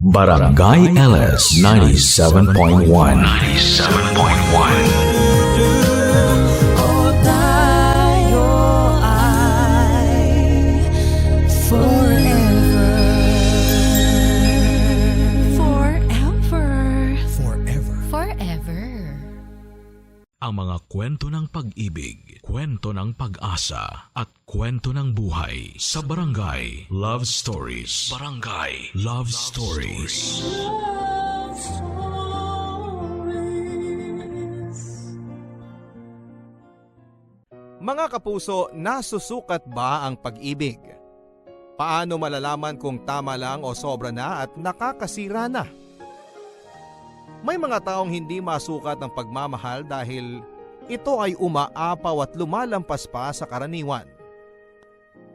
Barangay LS 97.1. 97.1. O tayo ay forever. Ang mga kwento ng pag-ibig, kwento ng pag-asa, at kwento ng buhay sa Barangay Love Stories. Barangay Love Stories. Love stories. Mga kapuso, nasusukat ba ang pag-ibig? Paano malalaman kung tama lang o sobra na at nakakasira na? May mga taong hindi masukat ang pagmamahal dahil ito ay umaapaw at lumalampas pa sa karaniwan.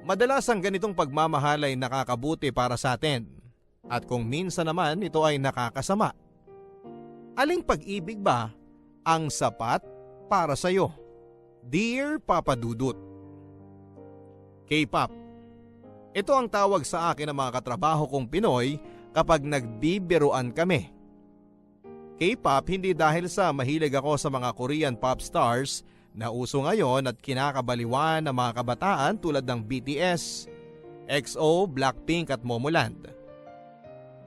Madalas ang ganitong pagmamahal ay nakakabuti para sa atin at kung minsan naman ito ay nakakasama. Aling pag-ibig ba ang sapat para sa iyo? Dear Papa Dudut, K-pop. Ito ang tawag sa akin ng mga katrabaho kong Pinoy kapag nagbibiruan kami. K-pop hindi dahil sa mahilig ako sa mga Korean pop stars na uso ngayon at kinakabaliwan ng mga kabataan tulad ng BTS, EXO, Blackpink at Momoland.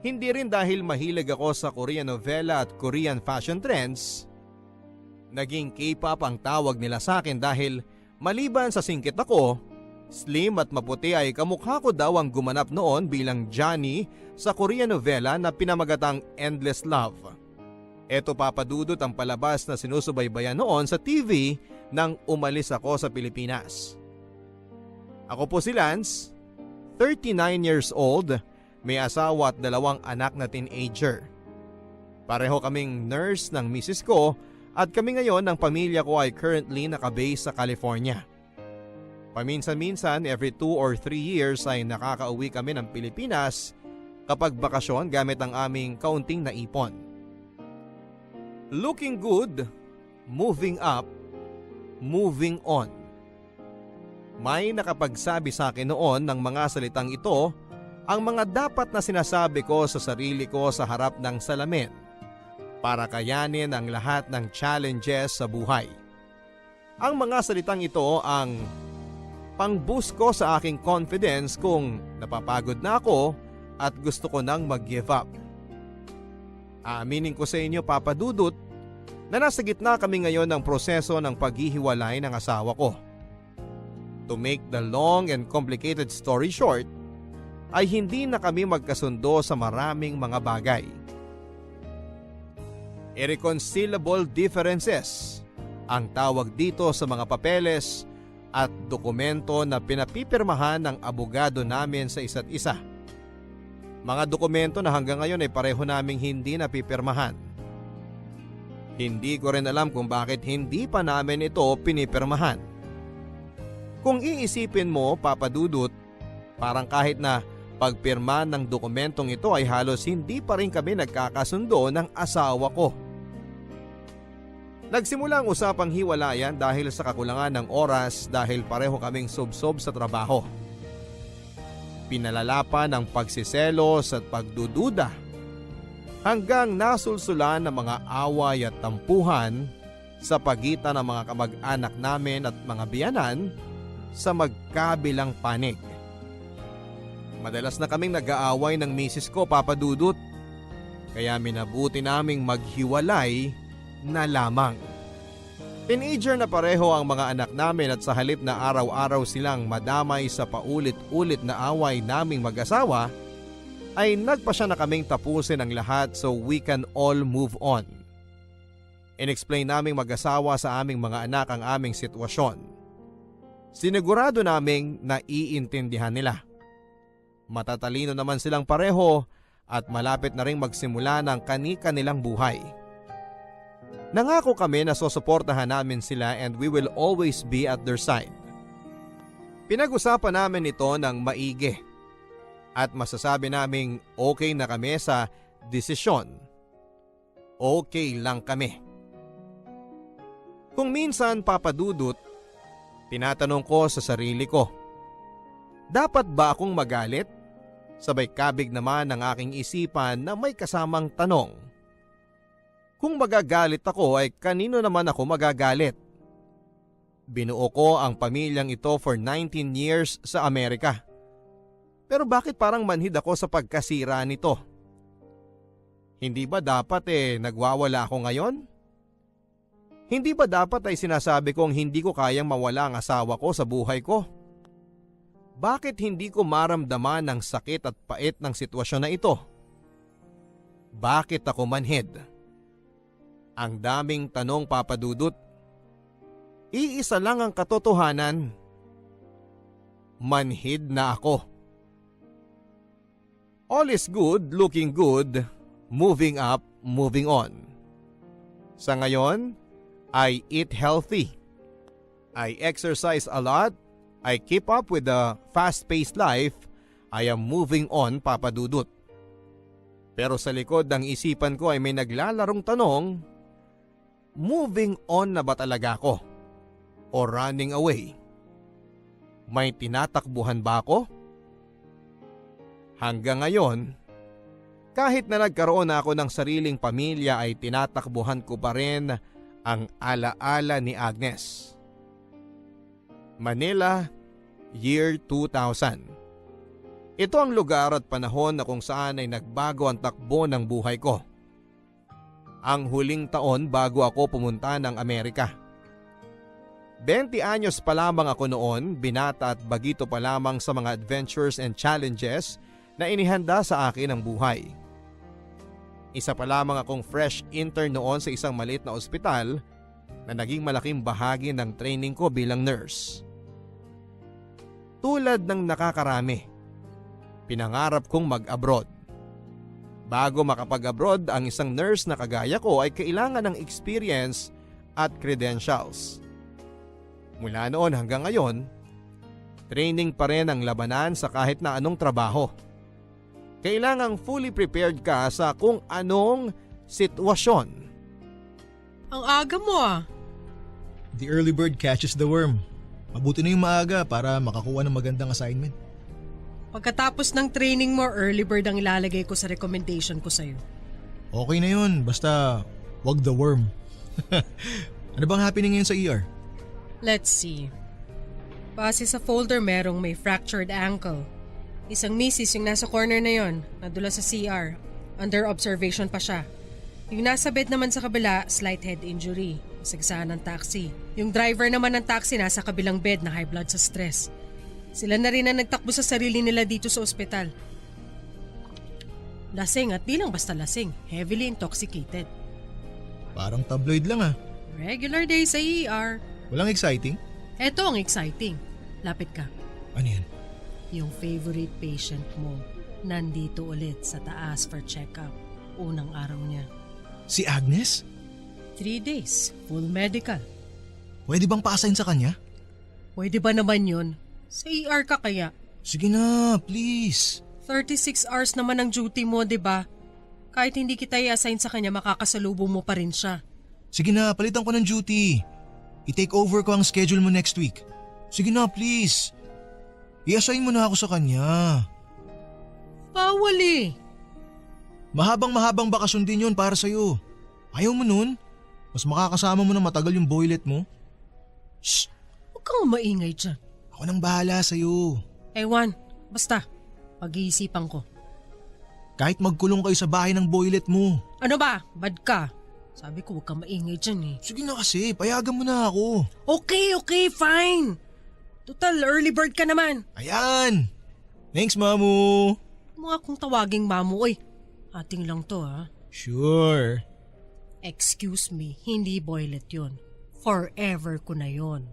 Hindi rin dahil mahilig ako sa Korean novela at Korean fashion trends. Naging K-pop ang tawag nila sa akin dahil maliban sa singkit ako, slim at maputi ay kamukha ko daw ang gumanap noon bilang Johnny sa Korean novela na pinamagatang Endless Love. Ito papadudot ang palabas na sinusubaybayan noon sa TV nang umalis ako sa Pilipinas. Ako po si Lance, 39 years old, may asawa at 2 anak na teenager. Pareho kaming nurse ng misis ko at kami ngayon ng pamilya ko ay currently nakabase sa California. Paminsan-minsan every 2 or 3 years ay nakakauwi kami ng Pilipinas kapag bakasyon gamit ang aming kaunting naipon. Looking good, moving up, moving on. May nakapagsabi sa akin noon ng mga salitang ito, ang mga dapat na sinasabi ko sa sarili ko sa harap ng salamin para kayanin ang lahat ng challenges sa buhay. Ang mga salitang ito ang pang-boost ko sa aking confidence kung napapagod na ako at gusto ko nang mag-give up. Aaminin ko sa inyo, Papa Dudut, na nasa gitna kami ngayon ng proseso ng paghihiwalay ng asawa ko. To make the long and complicated story short, ay hindi na kami magkasundo sa maraming mga bagay. Irreconcilable differences ang tawag dito sa mga papeles at dokumento na pinapipirmahan ng abogado namin sa isa't isa. Mga dokumento na hanggang ngayon ay pareho naming hindi napipirmahan. Hindi ko rin alam kung bakit hindi pa namin ito pinipirmahan. Kung iisipin mo, Papa Dudut, parang kahit na pagpirma ng dokumentong ito ay halos hindi pa rin kami nagkakasundo ng asawa ko. Nagsimula ang usapang hiwalayan dahil sa kakulangan ng oras dahil pareho kaming subsob sa trabaho. Pinalala ng pagsiselos at pagdududa hanggang nasulsulan ng mga away at tampuhan sa pagitan ng mga kamag-anak namin at mga biyanan sa magkabilang panig. Madalas na kaming nag-aaway ng misis ko, Papa Dudut, kaya minabuti naming maghiwalay na lamang. Teenager na pareho ang mga anak namin at sa halip na araw-araw silang madamay sa paulit-ulit na away naming mag-asawa, ay nagpasya na kaming tapusin ang lahat so we can all move on. Inexplain naming mag-asawa sa aming mga anak ang aming sitwasyon. Sinigurado naming naiintindihan nila. Matatalino naman silang pareho at malapit na ring magsimula ng kani-kanilang buhay. Nangako kami na susuportahan namin sila and we will always be at their side. Pinag-usapan namin ito ng maigi at masasabi naming okay na kami sa desisyon. Okay lang kami. Kung minsan, Papa Dudut, tinatanong ko sa sarili ko, dapat ba akong magalit Sabay kabig naman ang aking isipan na may kasamang tanong. Kung magagalit ako ay kanino naman ako magagalit? Binuo ko ang pamilyang ito for 19 years sa Amerika. Pero bakit parang manhid ako sa pagkasira nito? Hindi ba dapat nagwawala ako ngayon? Hindi ba dapat ay sinasabi kong hindi ko kayang mawala ang asawa ko sa buhay ko? Bakit hindi ko maramdaman ang sakit at pait ng sitwasyon na ito? Bakit ako manhid? Ang daming tanong, Papa Dudut. Iisa lang ang katotohanan. Manhid na ako. All is good, looking good, moving up, moving on. Sa ngayon, I eat healthy. I exercise a lot. I keep up with the fast-paced life. I am moving on, Papa Dudut. Pero sa likod ng isipan ko ay may naglalarong tanong, moving on na ba talaga ako? O running away? May tinatakbuhan ba ako? Hanggang ngayon, kahit na nagkaroon na ako ng sariling pamilya ay tinatakbuhan ko pa rin ang alaala ni Agnes. Manila, year 2000. Ito ang lugar at panahon na kung saan ay nagbago ang takbo ng buhay ko. Ang huling taon bago ako pumunta ng Amerika. 20 anyos pa lamang ako noon, binata at bagito pa lamang sa mga adventures and challenges na inihanda sa akin ng buhay. Isa pa lamang akong fresh intern noon sa isang maliit na ospital na naging malaking bahagi ng training ko bilang nurse. Tulad ng nakakarami, pinangarap kong mag-abroad. Bago makapag-abroad, ang isang nurse na kagaya ko ay kailangan ng experience at credentials. Mula noon hanggang ngayon, training pa rin ang labanan sa kahit na anong trabaho. Kailangang fully prepared ka sa kung anong sitwasyon. Ang aga mo ah. The early bird catches the worm. Mabuti na yung maaga para makakuha ng magandang assignment. Pagkatapos ng training mo, early bird ang ilalagay ko sa recommendation ko sa'yo. Okay na yun, basta wag the worm. Ano bang happening ngayon sa ER? Let's see. Base sa folder merong may fractured ankle. Isang misis yung nasa corner na yon, nadula sa CR. Under observation pa siya. Yung nasa bed naman sa kabila, slight head injury. Sagsaan ng taxi. Yung driver naman ng taxi nasa kabilang bed na high blood sa stress. Sila na rin ang nagtakbo sa sarili nila dito sa ospital. Lasing at di lang basta lasing, heavily intoxicated. Parang tabloid lang ah. Regular day sa ER. Walang exciting? Eto ang exciting. Lapit ka. Ano yan? Yung favorite patient mo, nandito ulit sa taas for check-up. Unang araw niya. Si Agnes? 3 days, full medical. Pwede bang pa-assign sa kanya? Pwede ba naman yun? Sa ER ka kaya? Sige na, please. 36 hours naman ang duty mo, di ba? Kahit hindi kita i-assign sa kanya, makakasalubong mo pa rin siya. Sige na, palitan ko ng duty. I-take over ko ang schedule mo next week. Sige na, please. I-assign mo na ako sa kanya. Bawal eh. Mahabang bakasyon din yun para sa'yo. Ayaw mo nun? Mas makakasama mo na matagal yung boylet mo. Shh! Huwag kang maingay dyan. Ako nang bahala sa'yo. Ewan, basta. Pag-iisipan ko. Kahit magkulong kayo sa bahay ng boylet mo. Ano ba? Bad ka. Sabi ko huwag kang maingay dyan eh. Sige na kasi, payagan mo na ako. Okay, fine. Total, early bird ka naman. Ayan! Thanks, Mamu! Mga kong tawaging mamu, oy. Ating lang to ha. Sure. Excuse me, hindi boylet yun. Forever ko na yun.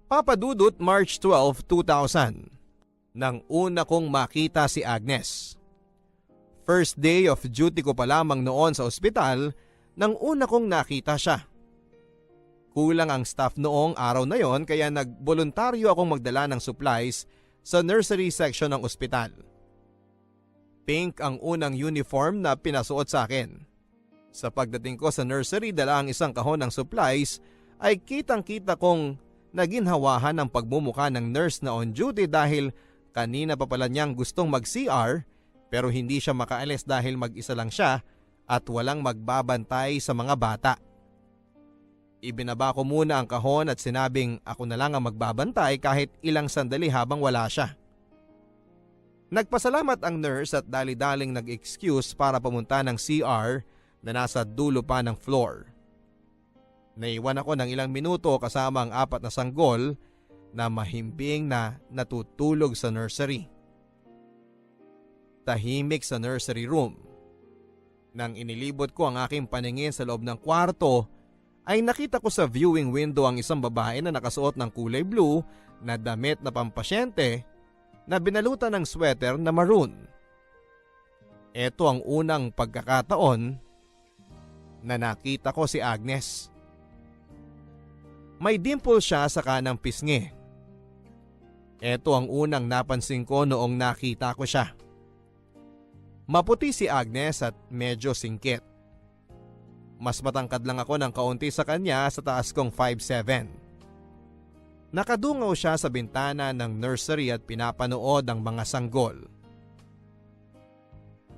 Papa Dudut, March 12, 2000. Nang una kong makita si Agnes. First day of duty ko pa lamang noon sa ospital nang una kong nakita siya. Kulang ang staff noong araw na yon kaya nagboluntaryo akong magdala ng supplies sa nursery section ng ospital. Pink ang unang uniform na pinasuot sa akin. Sa pagdating ko sa nursery dala ang isang kahon ng supplies ay kitang-kita kong na ginhawahan ng pagmumukha ng nurse na on duty dahil kanina pa pala niyang gustong mag-CR pero hindi siya makaalis dahil mag-isa lang siya at walang magbabantay sa mga bata. Ibinaba ko muna ang kahon at sinabing ako na lang ang magbabantay kahit ilang sandali habang wala siya. Nagpasalamat ang nurse at dali-daling nag-excuse para pumunta ng CR na nasa dulo pa ng floor. Naiwan ako ng ilang minuto kasama ang 4 na sanggol na mahimbing na natutulog sa nursery. Tahimik sa nursery room. Nang inilibot ko ang aking paningin sa loob ng kwarto, ay nakita ko sa viewing window ang isang babae na nakasuot ng kulay blue na damit na pampasyente na binalutan ng sweater na maroon. Ito ang unang pagkakataon na nakita ko si Agnes. May dimple siya sa kanang pisngi. Ito ang unang napansin ko noong nakita ko siya. Maputi si Agnes at medyo singkit. Mas matangkad lang ako ng kaunti sa kanya sa taas kong 5'7". Nakadungaw siya sa bintana ng nursery at pinapanood ang mga sanggol.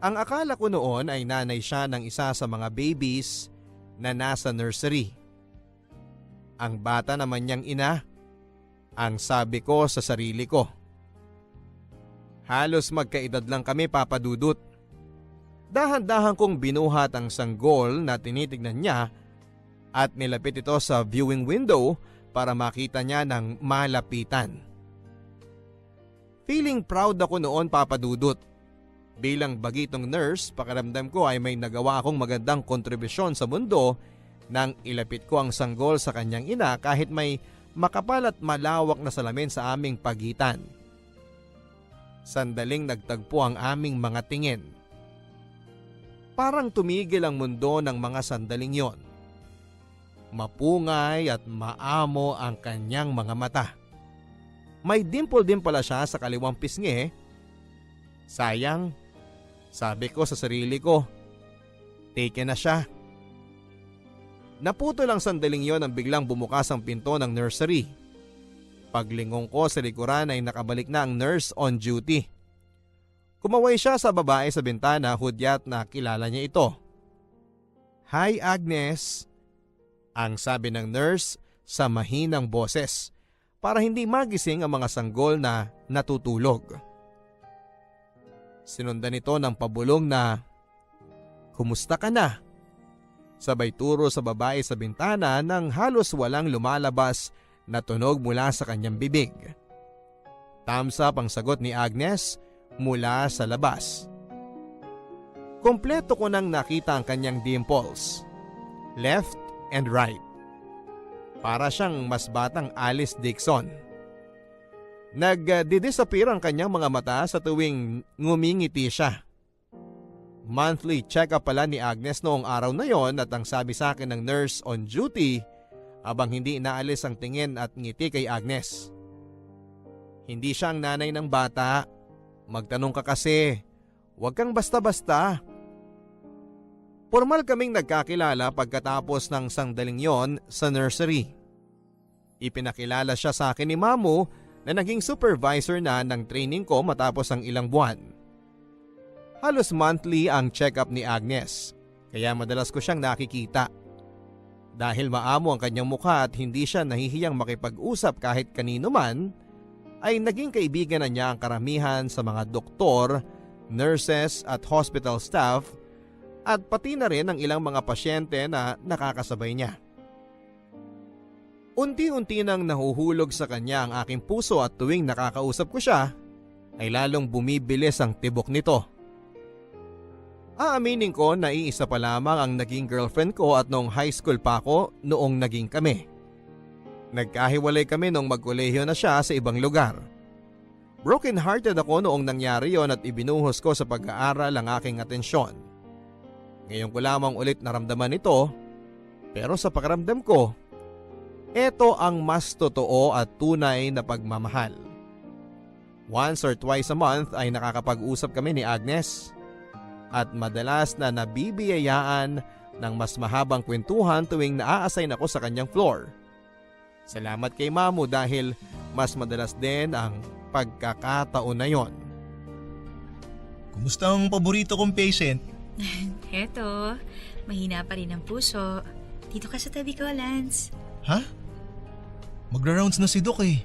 Ang akala ko noon ay nanay siya ng isa sa mga babies na nasa nursery. Ang bata naman niyang ina, ang sabi ko sa sarili ko. Halos magkaedad lang kami, Papa Dudut. Dahan-dahan kong binuhat ang sanggol na tinitignan niya at nilapit ito sa viewing window para makita niya ng malapitan. Feeling proud ako noon, Papa Dudut. Bilang bagitong nurse, pakiramdam ko ay may nagawa akong magandang kontribusyon sa mundo nang ilapit ko ang sanggol sa kanyang ina kahit may makapal at malawak na salamin sa aming pagitan. Sandaling nagtagpo ang aming mga tingin. Parang tumigil ang mundo ng mga sandaling yon. Mapungay at maamo ang kanyang mga mata. May dimple din pala siya sa kaliwang pisngi. Sayang, sabi ko sa sarili ko, taken na siya. Naputol ang sandaling yon nang biglang bumukas ang pinto ng nursery. Paglingon ko sa likuran ay nakabalik na ang nurse on duty. Kumaway siya sa babae sa bintana, hudyat na kilala niya ito. "Hi Agnes," ang sabi ng nurse sa mahinang boses para hindi magising ang mga sanggol na natutulog. Sinundan ito ng pabulong na, "Kumusta ka na?" Sabay turo sa babae sa bintana nang halos walang lumalabas na tunog mula sa kanyang bibig. Thumbs up ang sagot ni Agnes mula sa labas. Kompleto ko nang nakita ang kanyang dimples, left and right. Para siyang mas batang Alice Dixon. Nag-disappear ang kanyang mga mata sa tuwing ngumingiti siya. Monthly check-up pala ni Agnes noong araw na yon at ang sabi sa akin ng nurse on duty abang hindi inaalis ang tingin at ngiti kay Agnes. "Hindi siya ang nanay ng bata. Magtanong ka kasi. Huwag kang basta-basta." Formal kaming nagkakilala pagkatapos ng sandaling yon sa nursery. Ipinakilala siya sa akin ni Mamu na naging supervisor na ng training ko matapos ang ilang buwan. Halos monthly ang check-up ni Agnes, kaya madalas ko siyang nakikita. Dahil maamo ang kanyang mukha at hindi siya nahihiyang makipag-usap kahit kanino man, ay naging kaibigan na niya ang karamihan sa mga doktor, nurses at hospital staff at pati na rin ang ilang mga pasyente na nakakasabay niya. Unti-unti nang nahuhulog sa kanya ang aking puso at tuwing nakakausap ko siya ay lalong bumibilis ang tibok nito. Aaminin ko na iisa pa lamang ang naging girlfriend ko at noong high school pa ako noong naging kami. Nagkahiwalay kami noong magkolehiyo na siya sa ibang lugar. Broken hearted ako noong nangyari yon at ibinuhos ko sa pag-aaral ang aking atensyon. Ngayon ko lamang ulit naramdaman ito, pero sa pakiramdam ko, ito ang mas totoo at tunay na pagmamahal. Once or twice a month ay nakakapag-usap kami ni Agnes at madalas na nabibiyayaan ng mas mahabang kwentuhan tuwing naa-assign ako sa kanyang floor. Salamat kay Mamu dahil mas madalas din ang pagkakataon na yon. Kumusta ang paborito kong patient? Heto, mahina pa rin ang puso. Dito ka sa tabi ko, Lance. Ha? Magra-rounds na si Doc eh.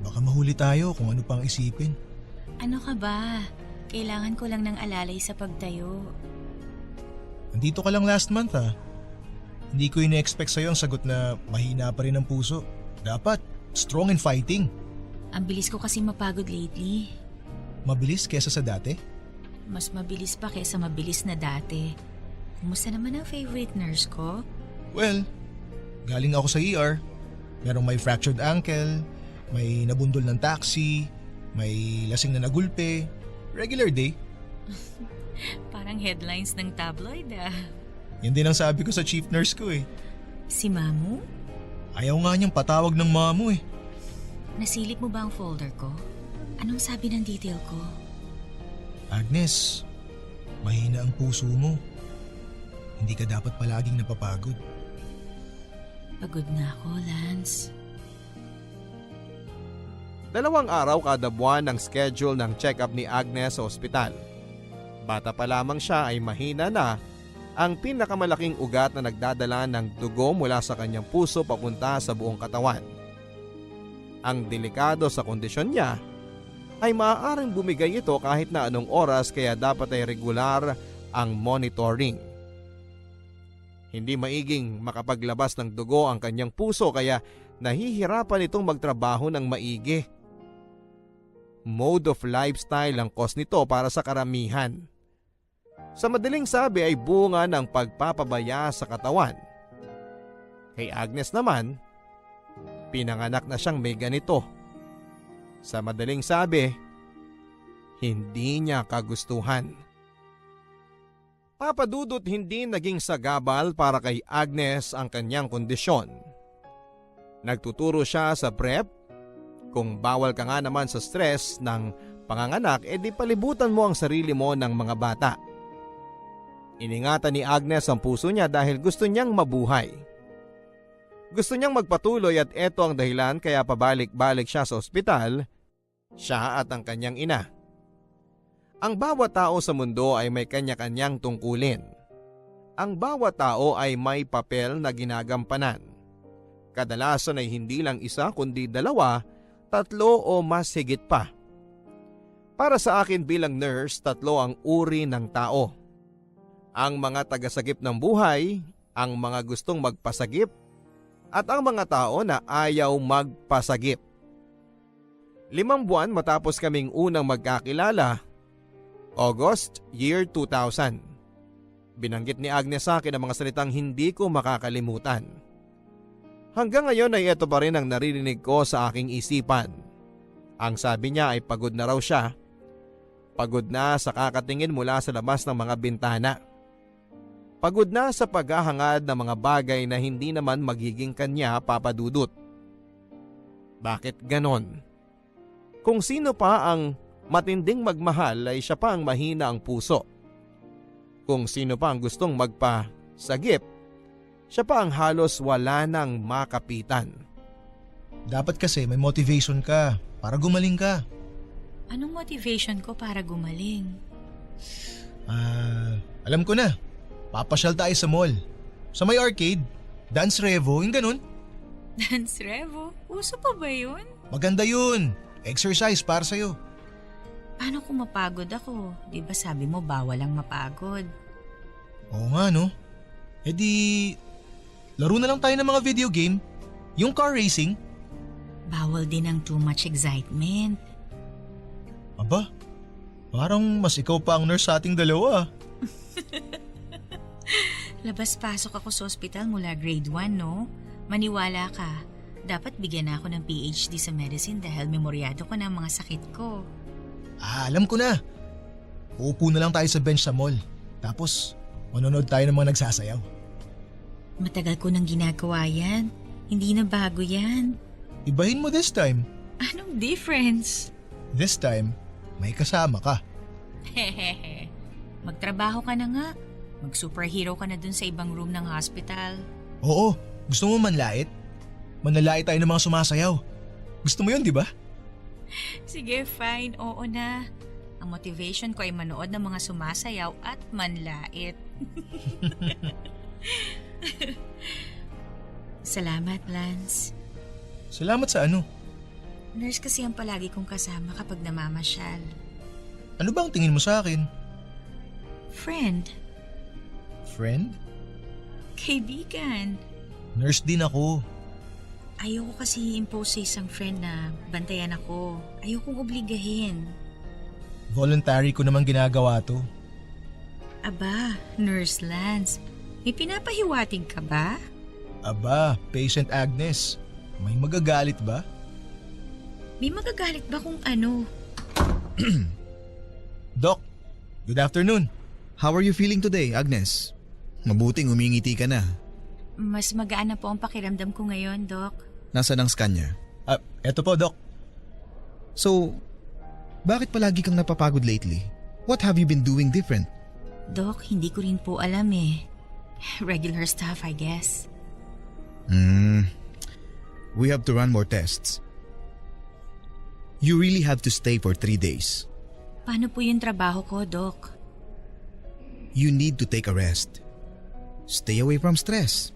Baka mahuli tayo kung ano pang isipin. Ano ka ba? Kailangan ko lang ng alalay sa pagtayo. Nandito ka lang last month ah. Hindi ko ina-expect sa'yo ang sagot na mahina pa rin ang puso. Dapat strong and fighting. Ang bilis ko kasi mapagod lately. Mabilis kesa sa dati. Mas mabilis pa kaysa mabilis na dati. Kumusta naman ang favorite nurse ko? Well, galing ako sa ER. Merong may fractured ankle, may nabundol ng taxi, may lasing na nagulpe. Regular day. Parang headlines ng tabloid ah. Yan din ang sabi ko sa chief nurse ko eh. Si Mamu? Ayaw nga niyang patawag ng Mamu eh. Nasilip mo ba ang folder ko? Anong sabi ng detail ko? Agnes, mahina ang puso mo. Hindi ka dapat palaging napapagod. Pagod na ako, Lance. 2 araw kada buwan ang schedule ng check-up ni Agnes sa ospital. Bata pa lamang siya ay mahina na ang pinakamalaking ugat na nagdadala ng dugo mula sa kanyang puso papunta sa buong katawan. Ang delikado sa kondisyon niya ay maaaring bumigay ito kahit na anong oras kaya dapat ay regular ang monitoring. Hindi maiging makapaglabas ng dugo ang kanyang puso kaya nahihirapan itong magtrabaho ng maigi. Mode of lifestyle ang cause nito para sa karamihan. Sa madaling sabi ay bunga ng pagpapabaya sa katawan. Kay Agnes naman, pinanganak na siyang may ganito. Sa madaling sabi, hindi niya kagustuhan. Papadudot hindi naging sagabal para kay Agnes ang kanyang kondisyon. Nagtuturo siya sa prep. Kung bawal ka nga naman sa stress ng panganganak, edi palibutan mo ang sarili mo ng mga bata. Iningatan ni Agnes ang puso niya dahil gusto niyang mabuhay. Gusto niyang magpatuloy at eto ang dahilan kaya pabalik-balik siya sa ospital, siya at ang kanyang ina. Ang bawat tao sa mundo ay may kanya-kanyang tungkulin. Ang bawat tao ay may papel na ginagampanan. Kadalasan ay hindi lang isa kundi 2, 3 o mas higit pa. Para sa akin bilang nurse, 3 ang uri ng tao. Ang mga tagasagip ng buhay, ang mga gustong magpasagip, at ang mga tao na ayaw magpasagip. 5 buwan matapos kaming unang magkakilala, August year 2000. Binanggit ni Agnes sa akin ang mga salitang hindi ko makakalimutan. Hanggang ngayon ay ito pa rin ang naririnig ko sa aking isipan. Ang sabi niya ay pagod na raw siya. Pagod na sa kakatingin mula sa labas ng mga bintana. Pagod na sa paghahangad ng mga bagay na hindi naman magiging kanya papadudot. Bakit ganon? Kung sino pa ang matinding magmahal ay siya pa ang mahina ang puso. Kung sino pa ang gustong magpasagip, siya pa ang halos wala nang makapitan. Dapat kasi may motivation ka para gumaling ka. Anong motivation ko para gumaling? Alam ko na. Papasyal tayo sa mall. Sa may arcade, dance revo, yung ganun. Dance Revo? Uso pa ba yun? Maganda yun. Exercise para sa'yo. Paano kung mapagod ako? Di ba sabi mo bawal ang mapagod? Oo nga no. E di, laro na lang tayo ng mga video game. Yung car racing. Bawal din ang too much excitement. Aba, parang mas ikaw pa ang nurse sa ating dalawa. Labas-pasok ako sa ospital mula grade 1, no? Maniwala ka, dapat bigyan ako ng PhD sa medicine dahil memoryado ko ng mga sakit ko. Alam ko na. Uupo na lang tayo sa bench sa mall. Tapos, manonood tayo ng mga nagsasayaw. Matagal ko nang ginagawa yan. Hindi na bago yan. Ibahin mo this time. Anong difference? This time, may kasama ka. Hehehe. Magtrabaho ka na nga. Mag-superhero ka na dun sa ibang room ng hospital. Oo, gusto mo manlait? Manlalait tayo ng mga sumasayaw. Gusto mo yun, di ba? Sige, fine. Oo na. Ang motivation ko ay manood ng mga sumasayaw at manlait. Salamat, Lance. Salamat sa ano? Nurse kasi ang palagi kong kasama kapag namamasyal. Ano ba ang tingin mo sa akin? Friend. Friend? Kaibigan. Nurse din ako. Ayoko kasi i-impose sa isang friend na bantayan ako. Ayokong obligahin. Voluntary ko naman ginagawa to. Aba, Nurse Lance, may pinapahiwatig ka ba? Aba, Patient Agnes. May magagalit ba? May magagalit ba kung ano? Doc, good afternoon. How are you feeling today, Agnes? Mabuting umingiti ka na. Mas magaan na po ang pakiramdam ko ngayon, Doc. Nasaan ang scan niya? Eto po, Doc. So, bakit palagi kang napapagod lately? What have you been doing different? Doc, hindi ko rin po alam eh. Regular stuff, I guess. We have to run more tests. You really have to stay for 3 days. Paano po yung trabaho ko, Doc? You need to take a rest. Stay away from stress.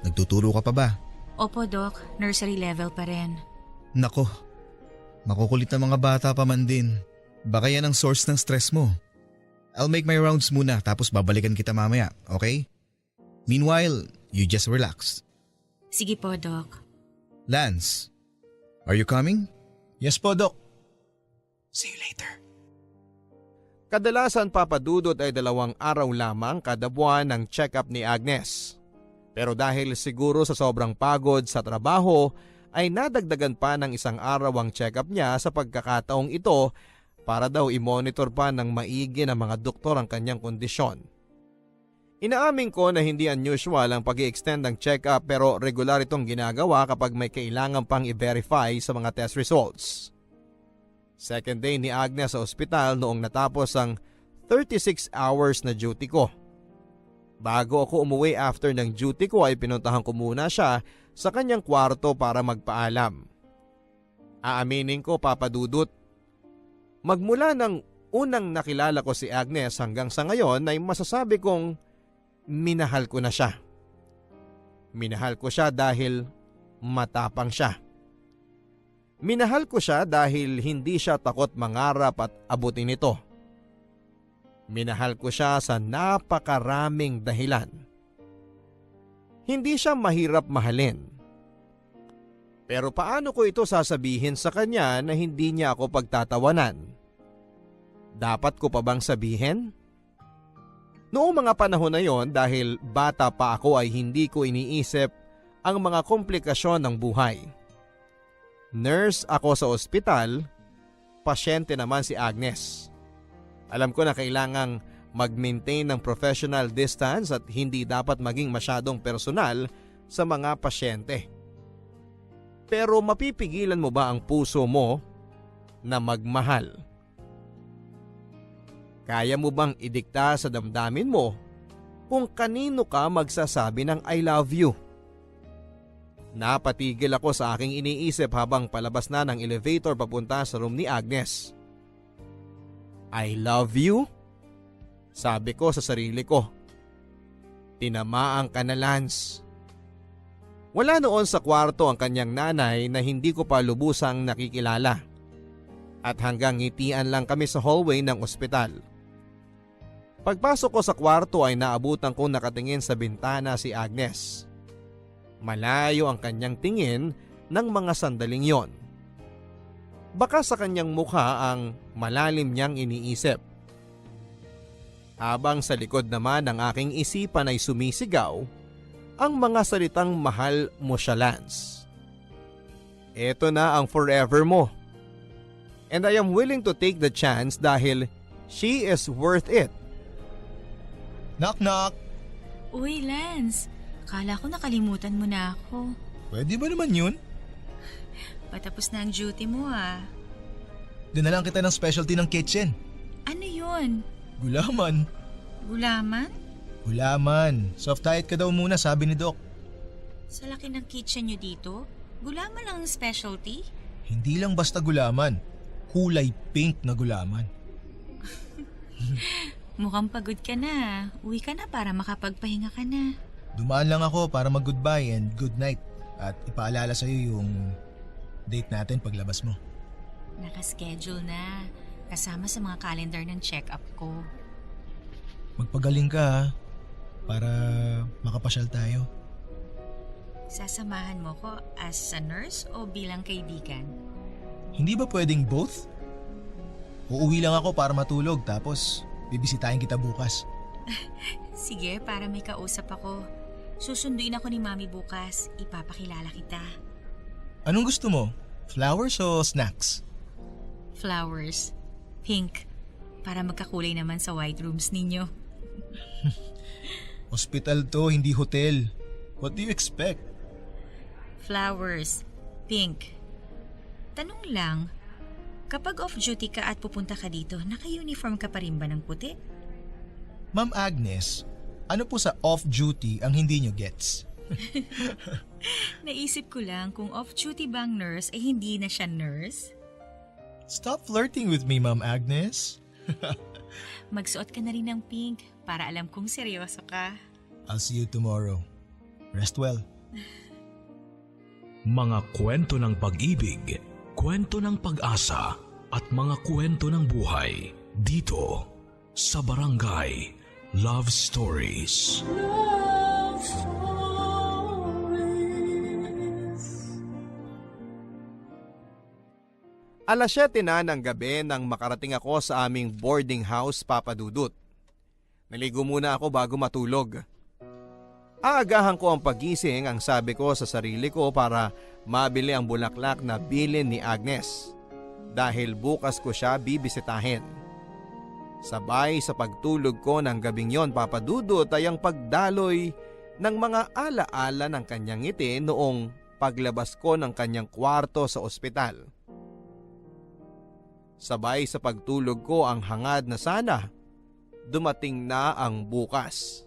Nagtuturo ka pa ba? Opo, Doc. Nursery level pa rin. Nako, makukulit na mga bata pa man din. Baka yan ang source ng stress mo. I'll make my rounds muna tapos babalikan kita mamaya, okay? Meanwhile, you just relax. Sige po, Doc. Lance, are you coming? Yes po, Doc. See you later. Kadalasan papadudot ay 2 araw lamang kada buwan ng check-up ni Agnes. Pero dahil siguro sa sobrang pagod sa trabaho ay nadagdagan pa ng 1 araw ang check-up niya sa pagkakataong ito para daw i-monitor pa ng maigi ng mga doktor ang kanyang kondisyon. Inaamin ko na hindi unusual ang pag-i-extend ng check-up pero regular itong ginagawa kapag may kailangan pang i-verify sa mga test results. Second day ni Agnes sa ospital noong natapos ang 36 hours na duty ko. Bago ako umuwi after ng duty ko ay pinuntahan ko muna siya sa kanyang kwarto para magpaalam. Aaminin ko, papadudot, magmula ng unang nakilala ko si Agnes hanggang sa ngayon ay masasabi kong minahal ko na siya. Minahal ko siya dahil matapang siya. Minahal ko siya dahil hindi siya takot mangarap at abutin ito. Minahal ko siya sa napakaraming dahilan. Hindi siya mahirap mahalin. Pero paano ko ito sasabihin sa kanya na hindi niya ako pagtatawanan? Dapat ko pa bang sabihin? Noong mga panahon na yon dahil bata pa ako ay hindi ko iniisip ang mga komplikasyon ng buhay. Nurse ako sa ospital, pasyente naman si Agnes. Alam ko na kailangang mag-maintain ng professional distance at hindi dapat maging masyadong personal sa mga pasyente. Pero mapipigilan mo ba ang puso mo na magmahal? Kaya mo bang idikta sa damdamin mo kung kanino ka magsasabi ng I love you? Napatigil ako sa aking iniisip habang palabas na ng elevator papunta sa room ni Agnes. I love you? Sabi ko sa sarili ko. Tinamaan ka na, Lance. Wala noon sa kwarto ang kanyang nanay na hindi ko pa lubusang nakikilala. At hanggang ngitian lang kami sa hallway ng ospital. Pagpasok ko sa kwarto ay naabutan kong nakatingin sa bintana si Agnes. Malayo ang kanyang tingin ng mga sandaling yon. Baka sa kanyang mukha ang malalim niyang iniisip. Habang sa likod naman ng aking isipan ay sumisigaw ang mga salitang mahal mo siya, Lance. Ito na ang forever mo. And I am willing to take the chance dahil she is worth it. Knock knock. Uy, Lance. Kala ko nakalimutan mo na ako. Pwede ba naman yun? Patapos na ang duty mo ah. Dinalang kita ng specialty ng kitchen. Ano yun? Gulaman. Gulaman? Gulaman. Soft diet ka daw muna, sabi ni Doc. Sa laki ng kitchen nyo dito, gulaman lang ang specialty? Hindi lang basta gulaman. Kulay pink na gulaman. Mukhang pagod ka na. Uwi ka na para makapagpahinga ka na. Dumaan lang ako para mag-goodbye and good night. At ipaalala sa'yo yung date natin paglabas mo. Nakaschedule na. Kasama sa mga calendar ng check-up ko. Magpagaling ka ha, para makapasyal tayo. Sasamahan mo ko as a nurse o bilang kaibigan? Hindi ba pwedeng both? Uuwi lang ako para matulog tapos bibisitahin kita bukas. Sige, para may kausap ako. Susunduin ako ni Mami bukas. Ipapakilala kita. Anong gusto mo? Flowers o snacks? Flowers. Pink. Para magkakulay naman sa white rooms ninyo. Hospital to, hindi hotel. What do you expect? Flowers. Pink. Tanong lang, kapag off-duty ka at pupunta ka dito, naka-uniform ka pa rin ba ng puti? Ma'am Agnes, ano po sa off-duty ang hindi nyo gets? Naisip ko lang kung off-duty bang nurse ay hindi na siya nurse. Stop flirting with me, Ma'am Agnes. Magsuot ka na rin ng pink para alam kong seryoso ka. I'll see you tomorrow. Rest well. Mga kwento ng pag-ibig, kwento ng pag-asa at mga kwento ng buhay dito sa Barangay Love Stories. Love Stories. Alas 7 na ng gabi nang makarating ako sa aming boarding house, Papa Dudut. Naligo muna ako bago matulog. Aagahan ko ang pagising, ang sabi ko sa sarili ko, para mabili ang bulaklak na bilin ni Agnes. Dahil bukas ko siya bibisitahin. Sabay sa pagtulog ko ng gabing yon, Papa Dudut, ay ang pagdaloy ng mga alaala ng kanyang ngiti noong paglabas ko ng kanyang kwarto sa ospital. Sabay sa pagtulog ko ang hangad na sana dumating na ang bukas.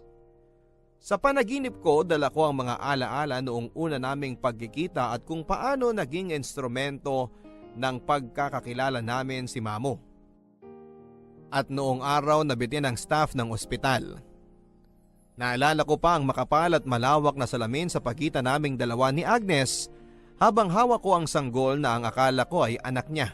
Sa panaginip ko, dala ko ang mga alaala noong una naming pagkikita at kung paano naging instrumento ng pagkakakilala namin si Mamo. At noong araw na bitin ang staff ng ospital. Naalala ko pa ang makapal at malawak na salamin sa pagitan naming dalawa ni Agnes habang hawak ko ang sanggol na ang akala ko ay anak niya.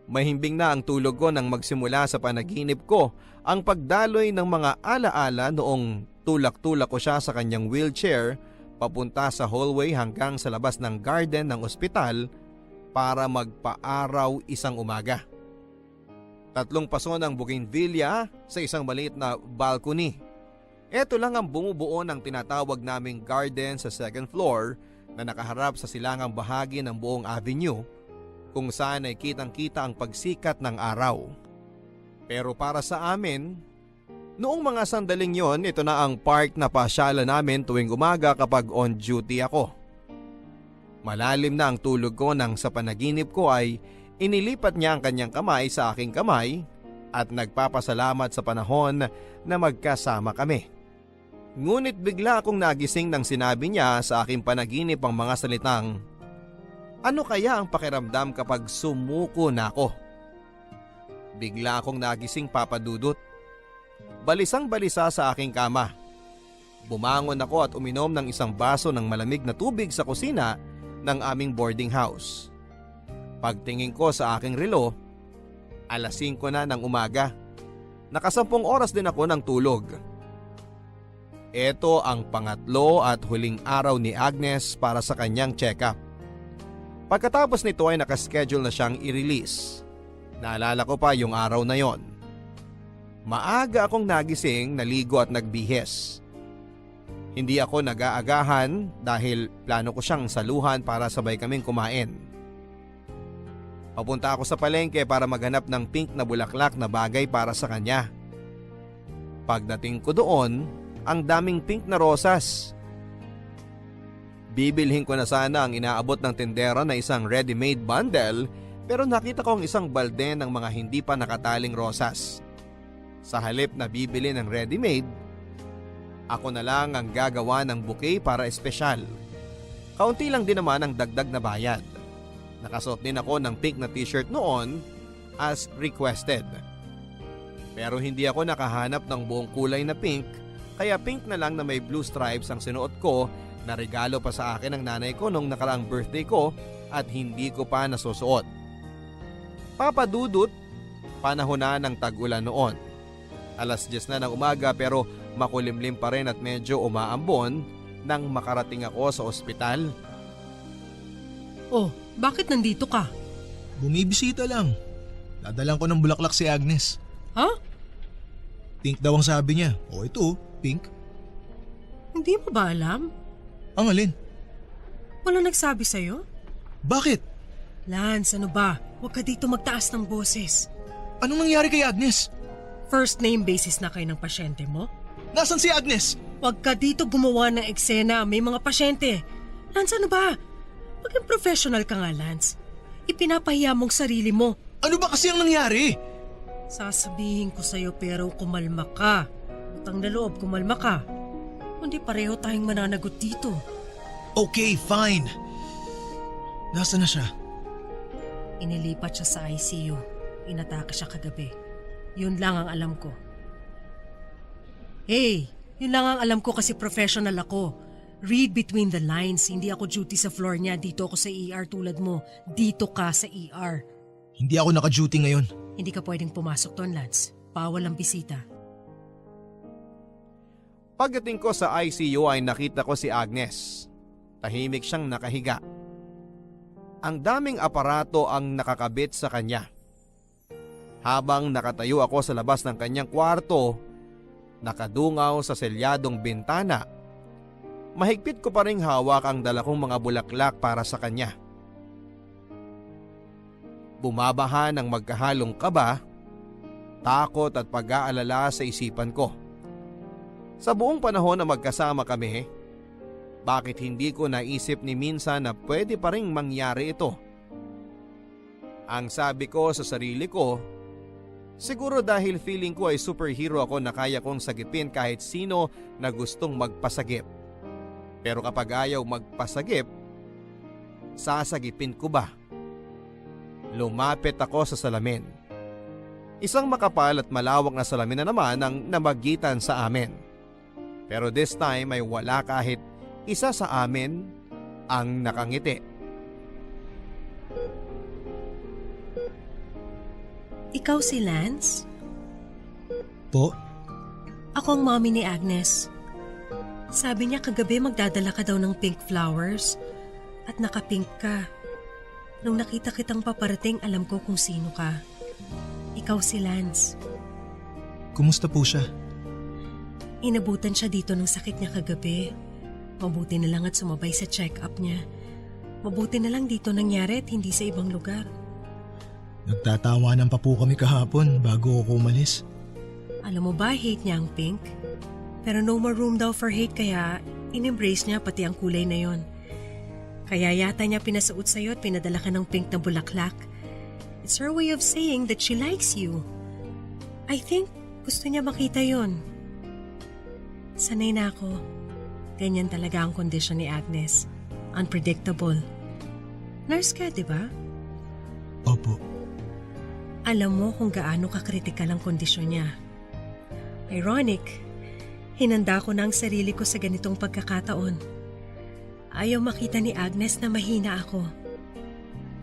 Mahimbing na ang tulog ko nang magsimula sa panaginip ko ang pagdaloy ng mga alaala noong tulak-tulak ko siya sa kanyang wheelchair papunta sa hallway hanggang sa labas ng garden ng ospital para magpaaraw isang umaga. 3 paso ng bougainvillea sa isang maliit na balcony. Ito lang ang bumubuo ng tinatawag naming garden sa 2nd floor na nakaharap sa silangang bahagi ng buong avenue, kung saan ay kitang-kita ang pagsikat ng araw. Pero para sa amin, noong mga sandaling yon, ito na ang park na pasyala namin tuwing umaga kapag on duty ako. Malalim na ang tulog ko nang sa panaginip ko ay inilipat niya ang kanyang kamay sa aking kamay at nagpapasalamat sa panahon na magkasama kami. Ngunit bigla akong nagising nang sinabi niya sa aking panaginip ang mga salitang, "Ano kaya ang pakiramdam kapag sumuko na ako?" Bigla akong nagising, Papa Dudut. Balisang-balisa sa aking kama. Bumangon ako at uminom ng isang baso ng malamig na tubig sa kusina ng aming boarding house. Pagtingin ko sa aking relo, alas 5 na ng umaga. Naka-10 oras din ako ng tulog. Ito ang pangatlo at huling araw ni Agnes para sa kanyang check-up. Pagkatapos nito ay nakaschedule na siyang i-release. Naalala ko pa yung araw na yon. Maaga akong nagising, naligo at nagbihes. Hindi ako nag-aagahan dahil plano ko siyang saluhan para sabay kaming kumain. Papunta ako sa palengke para maghanap ng pink na bulaklak na bagay para sa kanya. Pagdating ko doon, ang daming pink na rosas. Bibilhin ko na sana ang inaabot ng tindera na isang ready-made bundle, pero nakita ko ang isang balde ng mga hindi pa nakataling rosas. Sa halip na bibili ng ready-made, Ako na lang ang gagawa ng bouquet para espesyal. Kaunti lang din naman ang dagdag na bayad. Nakasuot din ako ng pink na t-shirt noon as requested. Pero hindi ako nakahanap ng buong kulay na pink, kaya pink na lang na may blue stripes ang sinuot ko na regalo pa sa akin ng nanay ko nung nakaraang birthday ko at hindi ko pa nasusuot. Papadudot, panahon na ng tag-ulan noon. Alas 10 na ng umaga pero makulimlim pa rin at medyo umaambon nang makarating ako sa ospital. Oh, bakit nandito ka? Bumibisita lang. Dadalan ko ng bulaklak si Agnes. Ha? Pink daw ang sabi niya. O ito, pink. Hindi mo ba alam? Ang alin? Wala nagsabi sa'yo? Bakit? Lance, ano ba? Huwag ka dito magtaas ng boses. Anong nangyari kay Agnes? First name basis na kayo ng pasyente mo? Nasaan si Agnes? Huwag ka dito gumawa ng eksena, may mga pasyente. Lance, ano ba? Maging professional ka nga, Lance. Ipinapahiya mong sarili mo. Ano ba kasi ang nangyari? Sasabihin ko sa'yo pero kumalma ka. Utang na loob, kumalma ka. Hindi pareho tayong mananagot dito. Okay, fine. Nasaan na siya? Inilipat siya sa ICU. Inatake siya kagabi. Yun lang ang alam ko. Hey, yun lang ang alam ko kasi professional ako. Read between the lines. Hindi ako duty sa floor niya. Dito ako sa ER tulad mo. Dito ka sa ER. Hindi ako naka-duty ngayon. Hindi ka pwedeng pumasok doon, Lance. Bawal ang bisita. Pagdating ko sa ICU ay nakita ko si Agnes. Tahimik siyang nakahiga. Ang daming aparato ang nakakabit sa kanya. Habang nakatayo ako sa labas ng kanyang kwarto, nakadungaw sa selyadong bintana, mahigpit ko pa ring hawak ang dala kong mga bulaklak para sa kanya. Bumabaha ng magkahalong kaba, takot at pag-aalala sa isipan ko. Sa buong panahon na magkasama kami, bakit hindi ko naisip ni minsan na pwede pa ring mangyari ito? Ang sabi ko sa sarili ko, siguro dahil feeling ko ay superhero ako na kaya kong sagipin kahit sino na gustong magpasagip. Pero kapag ayaw magpasagip, sasagipin ko ba? Lumapit ako sa salamin. Isang makapal at malawak na salamin na naman ang namagitan sa amin. Pero this time ay wala kahit isa sa amin ang nakangiti. Ikaw si Lance? Po? Ako ang mommy ni Agnes. Sabi niya kagabi magdadala ka daw ng pink flowers at nakapink ka. Nung nakita kitang paparating, alam ko kung sino ka. Ikaw si Lance. Kumusta po siya? Inabutan siya dito ng sakit niya kagabi. Mabuti na lang at sumabay sa check-up niya. Mabuti na lang dito nangyari at hindi sa ibang lugar. Nagtatawanan pa po kami kahapon bago ako umalis. Alam mo ba, hate niya ang pink? Pero no more room daw for hate kaya in-embrace niya pati ang kulay na yon. Kaya yata niya pinasuot sa'yo at pinadala ka ng pink na bulaklak. It's her way of saying that she likes you. I think gusto niya makita yon. Sanay na ako. Ganyan talaga ang kondisyon ni Agnes. Unpredictable. Nurse ka, di ba? Opo. Alam mo kung gaano kakritikal ang kondisyon niya. Ironic, hinanda ko na ang sarili ko sa ganitong pagkakataon. Ayaw makita ni Agnes na mahina ako.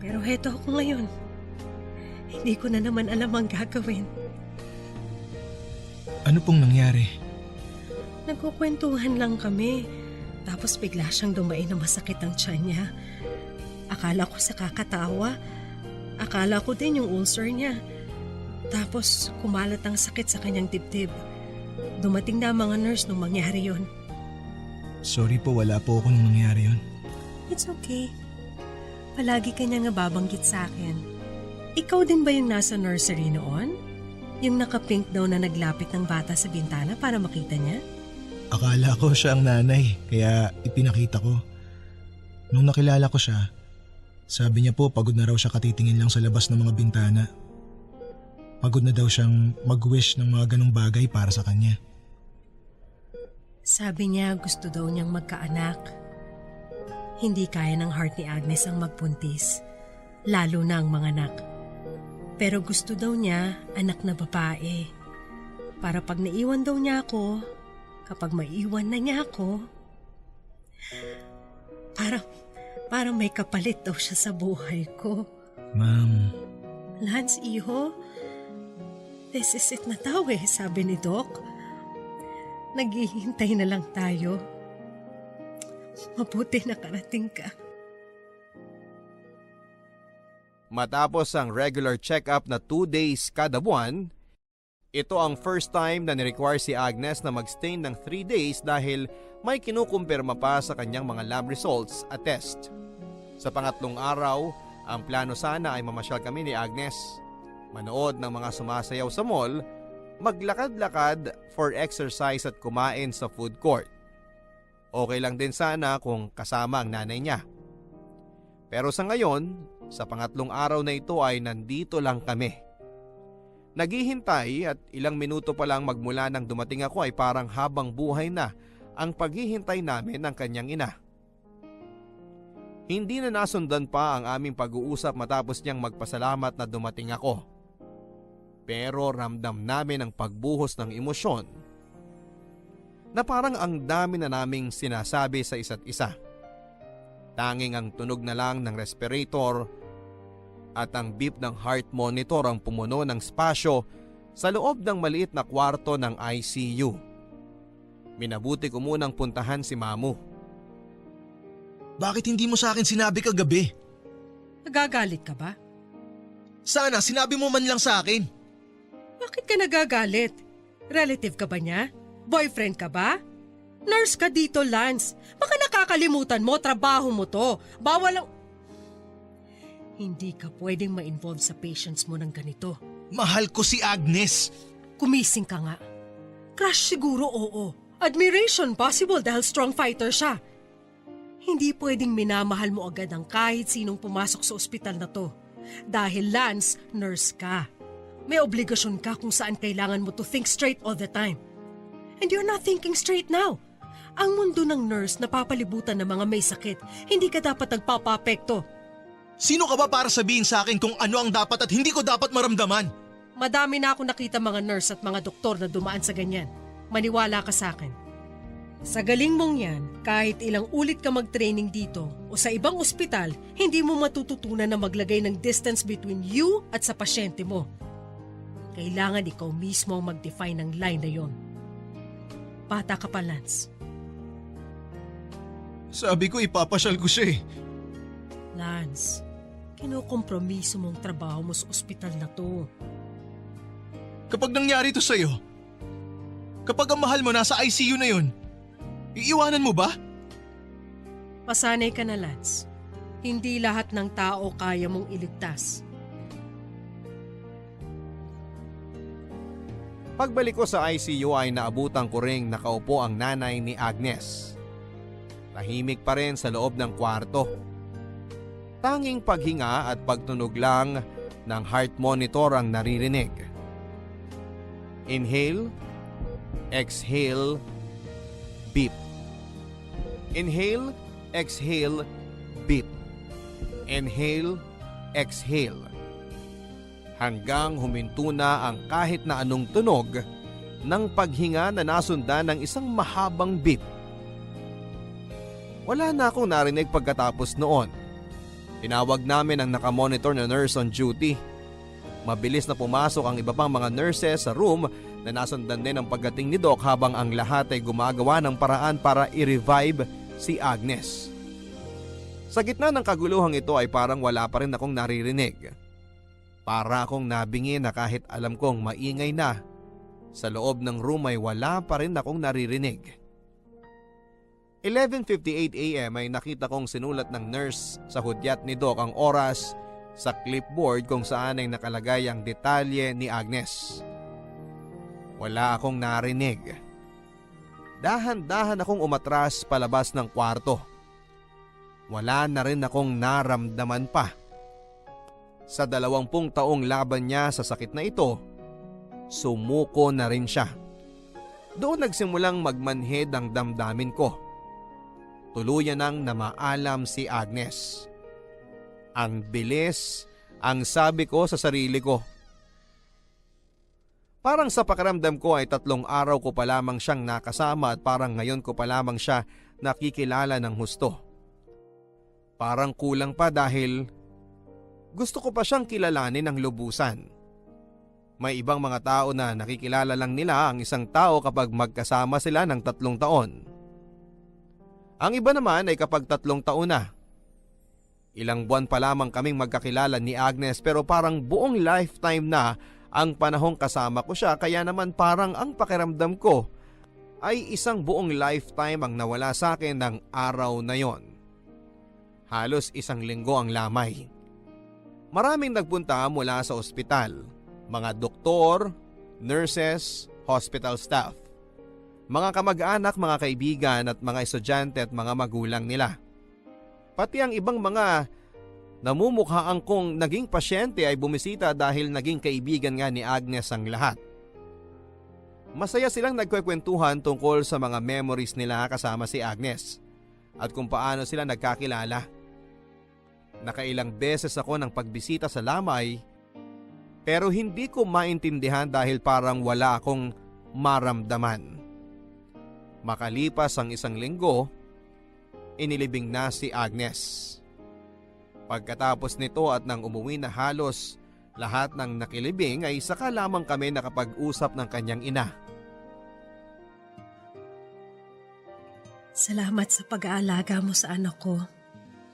Pero heto ako ngayon. Hindi ko na naman alam ang gagawin. Ano pong nangyari? Nagkukwentuhan lang kami. Tapos bigla siyang dumain na masakit ang tiyan niya. Akala ko sa kakatawa. Akala ko din yung ulcer niya. Tapos kumalat ang sakit sa kanyang dibdib. Dumating na ang mga nurse nung mangyari yon. Sorry po, wala po ako nung nangyari yun. It's okay. Palagi ka niya nga babanggit sa akin. Ikaw din ba yung nasa nursery noon? Yung nakapink daw na naglapit ng bata sa bintana para makita niya? Akala ko siya ang nanay, kaya ipinakita ko. Nung nakilala ko siya, sabi niya po pagod na raw siya katitingin lang sa labas ng mga bintana. Pagod na daw siyang mag-wish ng mga ganong bagay para sa kanya. Sabi niya gusto daw niyang magkaanak. Hindi kaya ng heart ni Agnes ang magpuntis, lalo na ang mga anak. Pero gusto daw niya anak na babae. Para pag naiwan daw niya ako, kapag maiwan na niya ako, para may kapalit daw siya sa buhay ko. Ma'am, Lance, iho, this is it na daw sabi ni Doc. Naghihintay na lang tayo. Mabuti nakarating ka. Matapos ang regular check-up na 2 days kada buwan, ito ang first time na nirequire si Agnes na magstay ng 3 days dahil may kinukumpirma pa sa kanyang mga lab results at test. Sa pangatlong araw, ang plano sana ay mamasyal kami ni Agnes, manood ng mga sumasayaw sa mall, maglakad-lakad for exercise at kumain sa food court. Okay lang din sana kung kasama ang nanay niya. Pero sa ngayon, sa pangatlong araw na ito ay nandito lang kami. Naghihintay at ilang minuto pa lang magmula nang dumating ako ay parang habang buhay na ang paghihintay namin ng kanyang ina. Hindi na nasundan pa ang aming pag-uusap matapos niyang magpasalamat na dumating ako. Pero ramdam namin ang pagbuhos ng emosyon na parang ang dami na naming sinasabi sa isa't isa. Tanging ang tunog na lang ng respirator at ang beep ng heart monitor ang pumuno ng spasyo sa loob ng maliit na kwarto ng ICU. Minabuti ko munang puntahan si Mamu. bakit hindi mo sa akin sinabi kagabi? Nagagalit ka ba? Sana sinabi mo man lang sa akin. Bakit ka nagagalit? Relative ka ba niya? Boyfriend ka ba? Nurse ka dito, Lance. Baka nakakalimutan mo, trabaho mo to. Bawal ang... Hindi ka pwedeng ma-involve sa patients mo ng ganito. Mahal ko si Agnes. Kumising ka nga. Crush siguro, oo. Admiration possible dahil strong fighter siya. Hindi pwedeng minamahal mo agad ang kahit sinong pumasok sa ospital na to. Dahil Lance, nurse ka. May obligasyon ka kung saan kailangan mo to think straight all the time. And you're not thinking straight now. Ang mundo ng nurse napapalibutan ng mga may sakit. Hindi ka dapat nagpapapekto. Sino ka ba para sabihin sa akin kung ano ang dapat at hindi ko dapat maramdaman? Madami na ako nakita mga nurse at mga doktor na dumaan sa ganyan. Maniwala ka sa akin. Sa galing mong yan, kahit ilang ulit ka mag-training dito o sa ibang ospital, hindi mo matututunan na maglagay ng distance between you at sa pasyente mo. Kailangan ikaw mismo ang mag-define ng line na yon. Bata ka pa, Lance. Sabi ko ipapasyal ko siya eh. Lance, kinukompromiso mong trabaho mo sa ospital na to. Kapag nangyari to sa'yo, kapag ang mahal mo nasa ICU na yun, iiwanan mo ba? Pasanay ka na, Lance. Hindi lahat ng tao kaya mong iligtas. Pagbalik ko sa ICU ay naabutan ko ring nakaupo ang nanay ni Agnes. Tahimik pa rin sa loob ng kwarto. Tanging paghinga at pagtunog lang ng heart monitor ang naririnig. Inhale, exhale, beep. Inhale, exhale, beep. Inhale, exhale. Hanggang huminto na ang kahit na anong tunog ng paghinga na nasundan ng isang mahabang beep. Wala na akong narinig pagkatapos noon. Tinawag namin ang nakamonitor na nurse on duty. Mabilis na pumasok ang iba pang mga nurses sa room na nasundan din ang pagdating ni Doc habang ang lahat ay gumagawa ng paraan para i-revive si Agnes. Sa gitna ng kaguluhang ito ay parang wala pa rin akong naririnig. Para akong nabingi na kahit alam kong maingay na, sa loob ng room ay wala pa rin akong naririnig. 11:58 AM ay nakita kong sinulat ng nurse sa hudyat ni Doc ang oras sa clipboard kung saan ay nakalagay ang detalye ni Agnes. Wala akong narinig. Dahan-dahan akong umatras palabas ng kwarto. Wala na rin akong naramdaman pa. Sa 20 taong laban niya sa sakit na ito, sumuko na rin siya. Doon nagsimulang magmanhid ang damdamin ko. Tuluyan nang namaalam si Agnes. Ang bilis, ang sabi ko sa sarili ko. Parang sa pakiramdam ko ay 3 araw ko pa lamang siyang nakasama at parang ngayon ko pa lamang siya nakikilala ng husto. Parang kulang pa dahil gusto ko pa siyang kilalanin ng lubusan. May ibang mga tao na nakikilala lang nila ang isang tao kapag magkasama sila ng 3 taon. Ang iba naman ay kapag 3 taon na. Ilang buwan pa lamang kaming magkakilala ni Agnes pero parang buong lifetime na ang panahong kasama ko siya kaya naman parang ang pakiramdam ko ay isang buong lifetime ang nawala sa akin ng araw na yon. Halos 1 linggo ang lamay. Maraming nagpunta mula sa ospital, mga doktor, nurses, hospital staff, mga kamag-anak, mga kaibigan at mga estudyante at mga magulang nila. Pati ang ibang mga namumukhaan kong naging pasyente ay bumisita dahil naging kaibigan nga ni Agnes ang lahat. Masaya silang nagkwekwentuhan tungkol sa mga memories nila kasama si Agnes at kung paano sila nagkakilala. Nakailang beses ako ng pagbisita sa lamay pero hindi ko maintindihan dahil parang wala akong maramdaman. Makalipas ang 1 linggo, inilibing na si Agnes. Pagkatapos nito at nang umuwi na halos lahat ng nakilibing ay saka lamang kami nakapag-usap ng kanyang ina. Salamat sa pag-aalaga mo sa anak ko.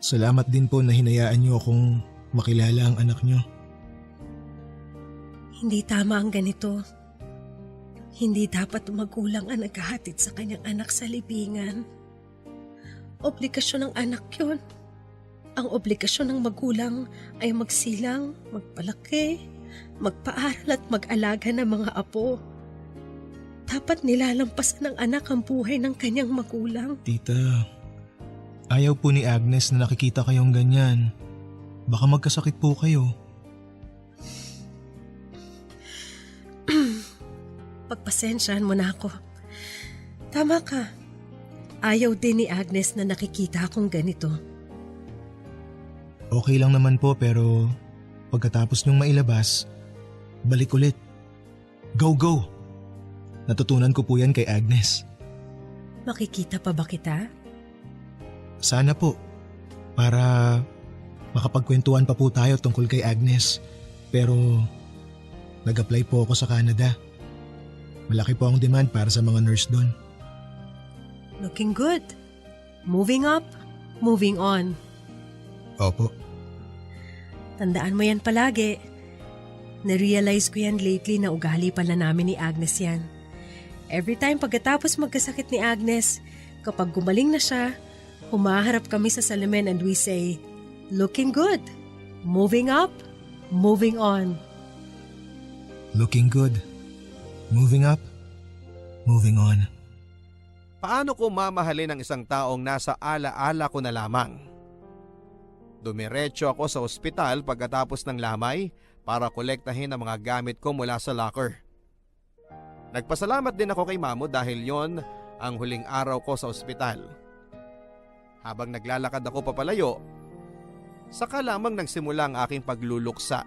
Salamat din po na hinayaan niyo akong makilala ang anak niyo. Hindi tama ang ganito. Hindi dapat magulang ang naghahatid sa kanyang anak sa libingan. Obligasyon ng anak yun. Ang obligasyon ng magulang ay magsilang, magpalaki, magpaaral at mag-alaga ng mga apo. Dapat nilalampasan ng anak ang buhay ng kanyang magulang. Tita, ayaw po ni Agnes na nakikita kayong ganyan. Baka magkasakit po kayo. Pagpasensyahan mo na ako. Tama ka. Ayaw din ni Agnes na nakikita akong ganito. Okay lang naman po pero pagkatapos niyong mailabas, balik ulit. Go, go! Natutunan ko po yan kay Agnes. Makikita pa ba kita? Sana po. Para makapagkwentuhan pa po tayo tungkol kay Agnes. Pero nag-apply po ako sa Canada. Malaki po ang demand para sa mga nurse doon. Looking good. Moving up, moving on. Opo. Tandaan mo yan palagi. Na-realize ko yan lately na ugali pala namin ni Agnes yan. Every time pagkatapos magkasakit ni Agnes, kapag gumaling na siya, humaharap kami sa salamin and we say, looking good, moving up, moving on. Looking good. Moving up. Moving on. Paano ko mamahalin ang isang taong nasa ala-ala ko na lamang? Dumiretso ako sa ospital pagkatapos ng lamay para kolektahin ang mga gamit ko mula sa locker. Nagpasalamat din ako kay Mamo dahil yon ang huling araw ko sa ospital. Habang naglalakad ako papalayo, saka lamang nagsimula ang aking pagluluksa.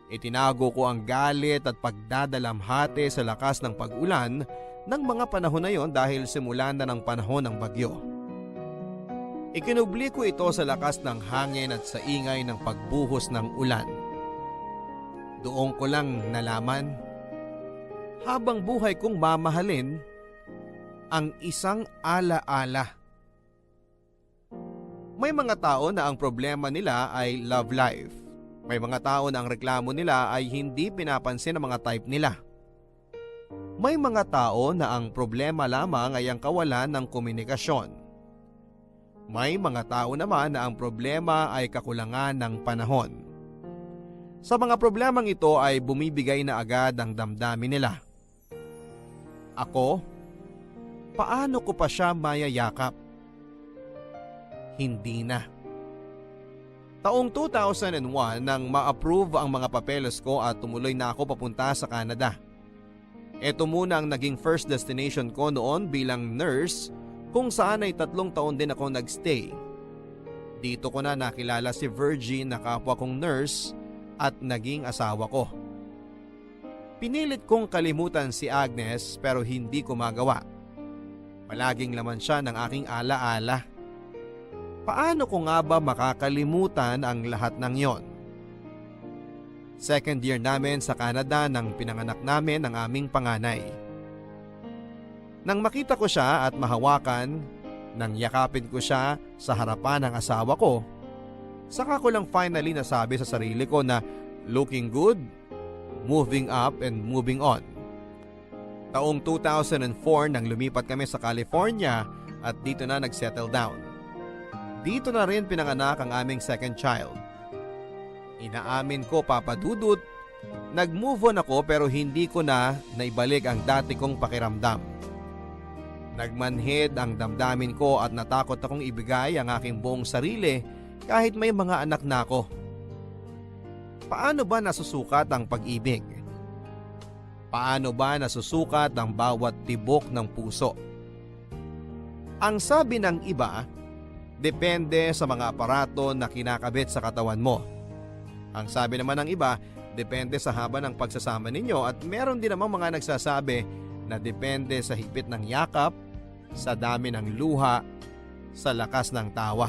Itinago ko ang galit at pagdadalamhati sa lakas ng pag-ulan ng mga panahon na yon dahil simulan na ng panahon ng bagyo. Ikinubli ko ito sa lakas ng hangin at sa ingay ng pagbuhos ng ulan. Doon ko lang nalaman, habang buhay kong mamahalin ang isang ala-ala. May mga tao na ang problema nila ay love life. May mga tao na ang reklamo nila ay hindi pinapansin ng mga type nila. May mga tao na ang problema lamang ay ang kawalan ng komunikasyon. May mga tao naman na ang problema ay kakulangan ng panahon. Sa mga problemang ito ay bumibigay na agad ang damdamin nila. Ako, paano ko pa siya mayayakap? Hindi na. Taong 2001 nang ma-approve ang mga papeles ko at tumuloy na ako papunta sa Canada. Ito muna ang naging first destination ko noon bilang nurse kung saan ay 3 taon din ako nagstay. Dito ko na nakilala si Virgie na kapwa kong nurse at naging asawa ko. Pinilit kong kalimutan si Agnes pero hindi ko magawa. Palaging laman siya ng aking alaala. Paano ko nga ba makakalimutan ang lahat ng yon? Second year namin sa Canada nang pinanganak namin ang aming panganay. Nang makita ko siya at mahawakan, nang yakapin ko siya sa harapan ng asawa ko, saka ko lang finally nasabi sa sarili ko na looking good, moving up and moving on. Taong 2004 nang lumipat kami sa California at dito na nagsettle down. Dito na rin pinanganak ang aming second child. Inaamin ko, Papa Dudut, nag-move on ako pero hindi ko na naibalik ang dati kong pakiramdam. Nagmanhid ang damdamin ko at natakot akong ibigay ang aking buong sarili kahit may mga anak na ako. Paano ba nasusukat ang pag-ibig? Paano ba nasusukat ang bawat tibok ng puso? Ang sabi ng iba, depende sa mga aparato na kinakabit sa katawan mo. Ang sabi naman ng iba, depende sa haba ng pagsasama ninyo at meron din namang mga nagsasabi na depende sa higpit ng yakap, sa dami ng luha, sa lakas ng tawa.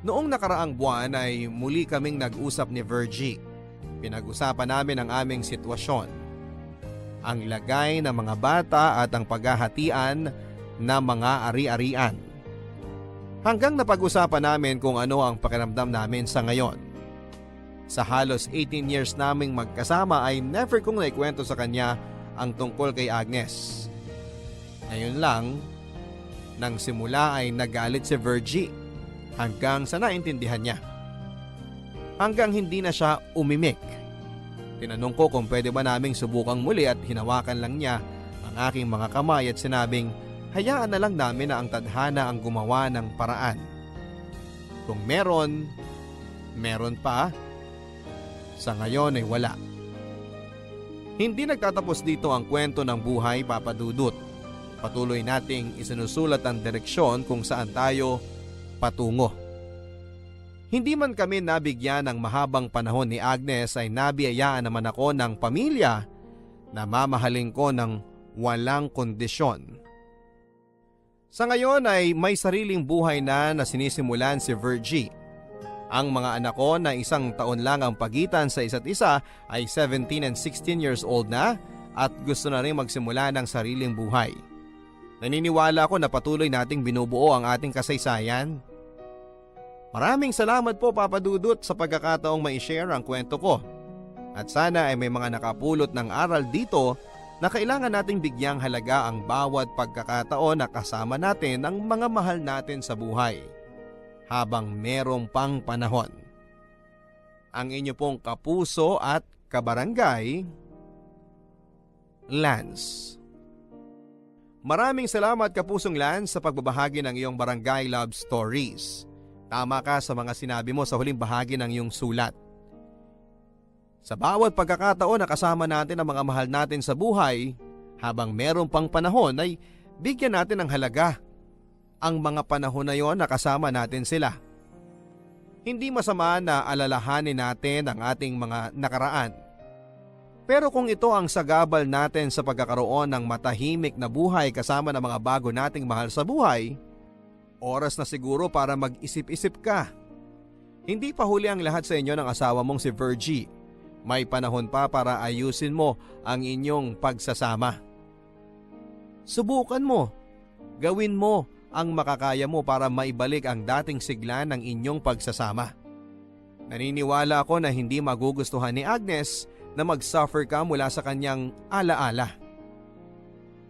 Noong nakaraang buwan ay muli kaming nag-usap ni Virgie. Pinag-usapan namin ang aming sitwasyon, ang lagay ng mga bata at ang paghahatian ng mga ari-arian. Hanggang napag-usapan namin kung ano ang pakiramdam namin sa ngayon. Sa halos 18 years naming magkasama ay never kong naikwento sa kanya ang tungkol kay Agnes. Ngayon lang, nang simula ay nagalit si Virgie hanggang sa naintindihan niya. Hanggang hindi na siya umimik. Tinanong ko kung pwede ba naming subukang muli at hinawakan lang niya ang aking mga kamay at sinabing hayaan na lang namin na ang tadhana ang gumawa ng paraan. Kung meron, meron pa. Sa ngayon ay wala. Hindi nagtatapos dito ang kwento ng buhay, Papa Dudut. Patuloy nating isinusulat ang direksyon kung saan tayo patungo. Hindi man kami nabigyan ng mahabang panahon ni Agnes ay nabiyayaan naman ako ng pamilya na mamahalin ko ng walang kondisyon. Sa ngayon ay may sariling buhay na sinisimulan si Virgie. Ang mga anak ko na 1 taon lang ang pagitan sa isa't isa ay 17 and 16 years old na at gusto na rin magsimula ng sariling buhay. Naniniwala ako na patuloy nating binubuo ang ating kasaysayan. Maraming salamat po, Papa Dudut, sa pagkakataong ma-share ang kwento ko. At sana ay may mga nakapulot ng aral dito na kailangan nating bigyang halaga ang bawat pagkakataon na kasama natin ang mga mahal natin sa buhay habang merong pang panahon. Ang inyo pong kapuso at kabarangay, Lance. Maraming salamat, Kapusong Lance, sa pagbabahagi ng iyong barangay love stories. Tama ka sa mga sinabi mo sa huling bahagi ng iyong sulat. Sa bawat pagkakataon na kasama natin ang mga mahal natin sa buhay, habang merong pang panahon ay bigyan natin ng halaga ang mga panahon na yon na kasama natin sila. Hindi masama na alalahanin natin ang ating mga nakaraan. Pero kung ito ang sagabal natin sa pagkakaroon ng matahimik na buhay kasama ng mga bago nating mahal sa buhay, oras na siguro para mag-isip-isip ka. Hindi pa huli ang lahat sa inyo ng asawa mong si Virgie. May panahon pa para ayusin mo ang inyong pagsasama. Subukan mo. Gawin mo ang makakaya mo para maibalik ang dating sigla ng inyong pagsasama. Naniniwala ako na hindi magugustuhan ni Agnes na mag-suffer ka mula sa kanyang alaala.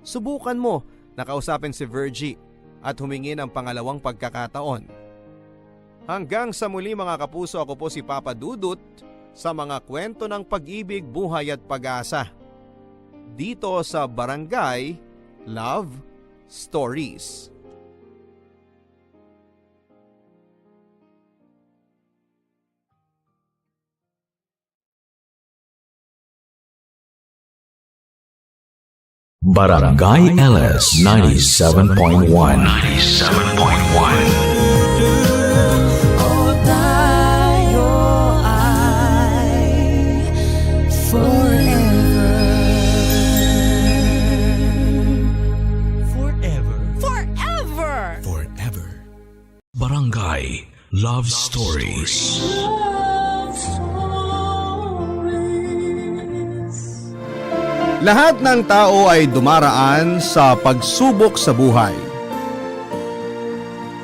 Subukan mo na kausapin si Virgie at humingi ng pangalawang pagkakataon. Hanggang sa muli, mga kapuso, ako po si Papa Dudut sa mga kwento ng pag-ibig, buhay at pag-asa. Dito sa Barangay Love Stories. Barangay LS 97.1. 97.1. O tayo ay forever. Forever. Barangay Love Stories. Love stories. Lahat ng tao ay dumaraan sa pagsubok sa buhay.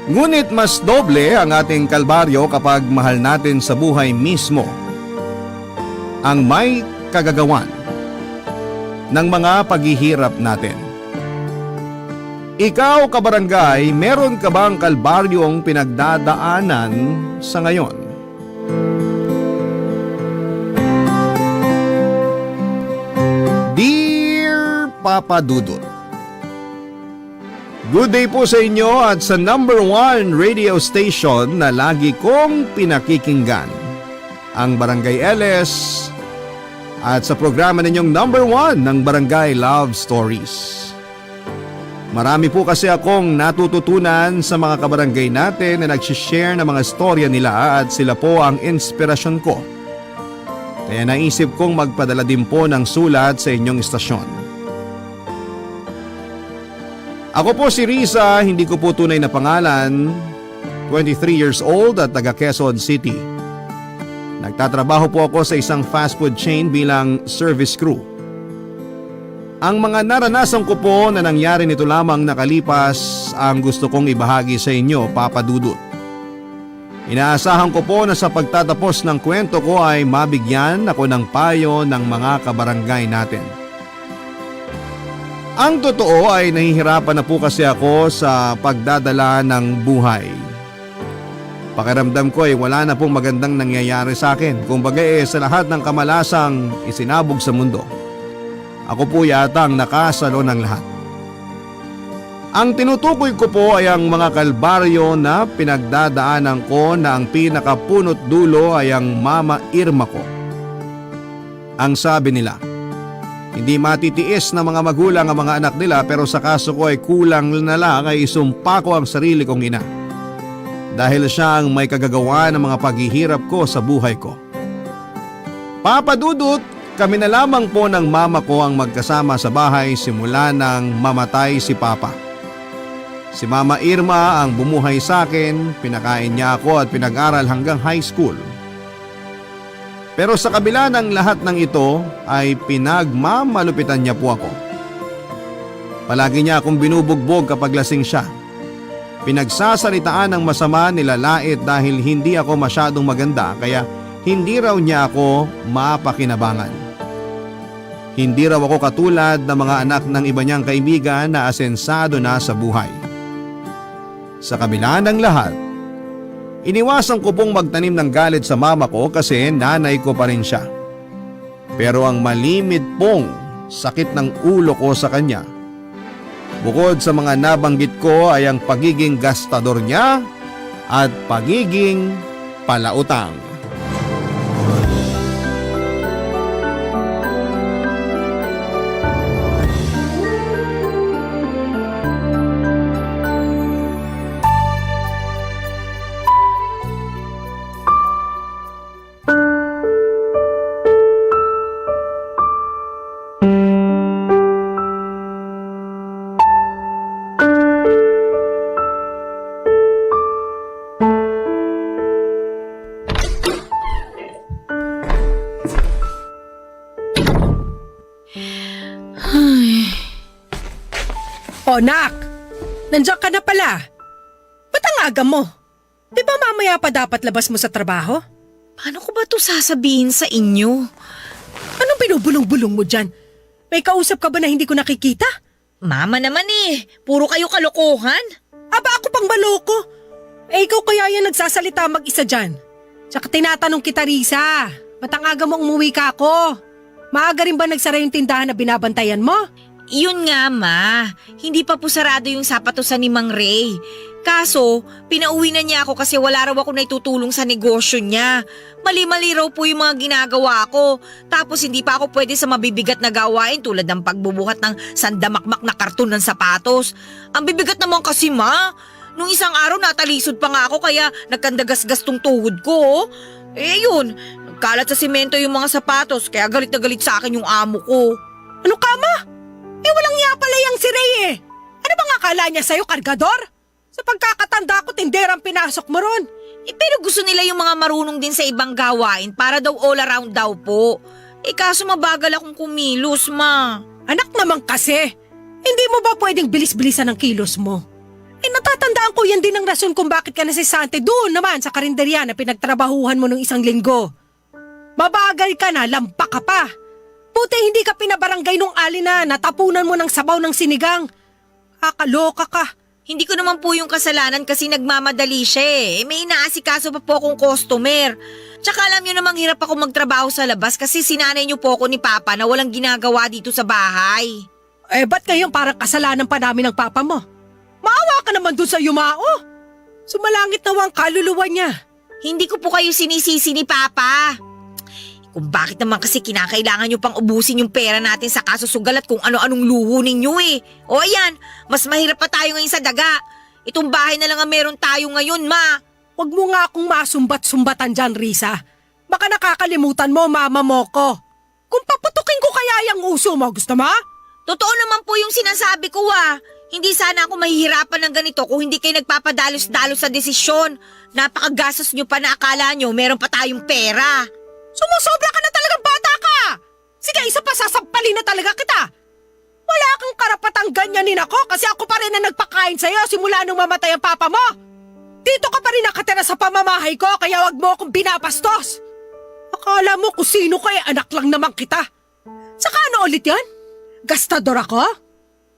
Ngunit mas doble ang ating kalbaryo kapag mahal natin sa buhay mismo ang may kagagawan ng mga paghihirap natin. Ikaw, kabarangay, meron ka bang kalbaryong pinagdadaanan sa ngayon? Dear Papa Dudut, good day po sa inyo at sa number 1 radio station na lagi kong pinakikinggan, ang Barangay LS, at sa programa ninyong number 1 ng Barangay Love Stories. Marami po kasi akong natututunan sa mga kabarangay natin na nagsishare ng mga storya nila at sila po ang inspirasyon ko. Kaya naisip kong magpadala din po ng sulat sa inyong istasyon. Ako po si Risa, hindi ko po tunay na pangalan, 23 years old at taga Quezon City. Nagtatrabaho po ako sa isang fast food chain bilang service crew. Ang mga naranasan ko po na nangyari nito lamang nakalipas ang gusto kong ibahagi sa inyo, Papa Dudut. Inaasahan ko po na sa pagtatapos ng kwento ko ay mabigyan ako ng payo ng mga kabarangay natin. Ang totoo ay nahihirapan na po kasi ako sa pagdadala ng buhay. Pakiramdam ko ay wala na pong magandang nangyayari sa akin. Kumbaga sa lahat ng kamalasang isinabog sa mundo, ako po yata ang nakasalo ng lahat. Ang tinutukoy ko po ay ang mga kalbaryo na pinagdadaanan ko na ang pinakapunot dulo ay ang Mama Irma ko. Ang sabi nila, hindi matitiis ng mga magulang ang mga anak nila pero sa kaso ko ay kulang na lang ay isumpa ko ang sarili kong ina. Dahil siya ang may kagagawa ng mga paghihirap ko sa buhay ko. Papa Dudut, kami na lamang po ng mama ko ang magkasama sa bahay simula nang mamatay si Papa. Si Mama Irma ang bumuhay sa akin, pinakain niya ako at pinag-aral hanggang high school. Pero sa kabila ng lahat ng ito ay pinagmamalupitan niya po ako. Palagi niya akong binubugbog kapag lasing siya. Pinagsasalitaan ng masama nilalait dahil hindi ako masyadong maganda kaya hindi raw niya ako mapakinabangan. Hindi raw ako katulad ng mga anak ng iba niyang kaibigan na asensado na sa buhay. Sa kabila ng lahat, iniwasan ko pong magtanim ng galit sa mama ko kasi nanay ko pa rin siya. Pero ang malimit pong sakit ng ulo ko sa kanya, bukod sa mga nabanggit ko ay ang pagiging gastador niya at pagiging palautang. Oh, Nak! Nandiyan ka na pala. Ba't ang aga mo? Di ba mamaya pa dapat labas mo sa trabaho? Paano ko ba ito sasabihin sa inyo? Anong binubulong-bulong mo dyan? May kausap ka ba na hindi ko nakikita? Mama naman puro kayo kalokohan. Aba ako pang maloko. Ikaw kaya yan nagsasalita mag-isa dyan. Tsaka tinatanong kita, Risa. Ba't ang aga mo umuwi ka ako? Maaga rin ba nagsara yung tindahan na binabantayan mo? Yun nga ma, hindi pa po sarado yung sapatosan ni Mang Ray. Kaso, pinauwi na niya ako kasi wala raw ako naitutulong sa negosyo niya. Mali-mali raw po yung mga ginagawa ko. Tapos hindi pa ako pwede sa mabibigat na gawain tulad ng pagbubuhat ng sandamakmak na karton ng sapatos. Ang bibigat naman kasi ma. Nung isang araw natalisod pa nga ako kaya nagkandagas-gas tong tuhod ko. Yun, nagkalat sa simento yung mga sapatos kaya galit na galit sa akin yung amo ko. Ano ka ma? Walang niya pala yung si Ray eh. Ano bang akala niya sa'yo, kargador? Sa pagkakatanda ko, tinderang pinasok mo ron. Pero gusto nila yung mga marunong din sa ibang gawain para daw all around daw po. Kaso mabagal akong kumilos, ma. Anak naman kasi, hindi mo ba pwedeng bilis-bilisan ang kilos mo? Natatandaan ko yan din ang rason kung bakit ka nasisante doon naman sa karinderya na pinagtrabahuhan mo nung isang linggo. Mabagal ka na, lampak ka pa. Buti hindi ka pinabarangay nung ali na natapunan mo ng sabaw ng sinigang. Kakaloka ka. Hindi ko naman po yung kasalanan kasi nagmamadali siya eh. May inaasikaso pa po akong customer. Tsaka alam niyo namang hirap ako magtrabaho sa labas kasi sinanay niyo po ako ni Papa na walang ginagawa dito sa bahay. Ba't ngayon parang kasalanan pa namin ng papa mo? Maawa ka naman dun sa yumao. Sumalangit na ang kaluluwa niya. Hindi ko po kayo sinisisi ni Papa. Kung bakit naman kasi kinakailangan nyo pang ubusin yung pera natin sa kasusugal at kung ano-anong luho ninyo eh. O ayan, mas mahirap pa tayo ngayon sa daga. Itong bahay na lang ang meron tayo ngayon, ma. Huwag mo nga akong masumbat-sumbatan dyan, Risa. Baka nakakalimutan mo, mama mo ko. Kung paputukin ko kaya yung uso mo, gusto mo? Totoo naman po yung sinasabi ko ah. Hindi sana ako mahihirapan ng ganito kung hindi kayo nagpapadalos-dalos sa desisyon. Napakagastos nyo pa na akala nyo meron pa tayong pera. Sumusobra ka na talagang bata ka! Sige, isa pa sasampalin na talaga kita! Wala kang karapatang ganyanin ako kasi ako pa rin na nagpakain sa'yo simula nung mamatay ang papa mo! Dito ka pa rin nakatira sa pamamahay ko kaya wag mo akong binabastos! Akala mo kung sino ka anak lang naman kita! Saka ano ulit yan? Gastador ako?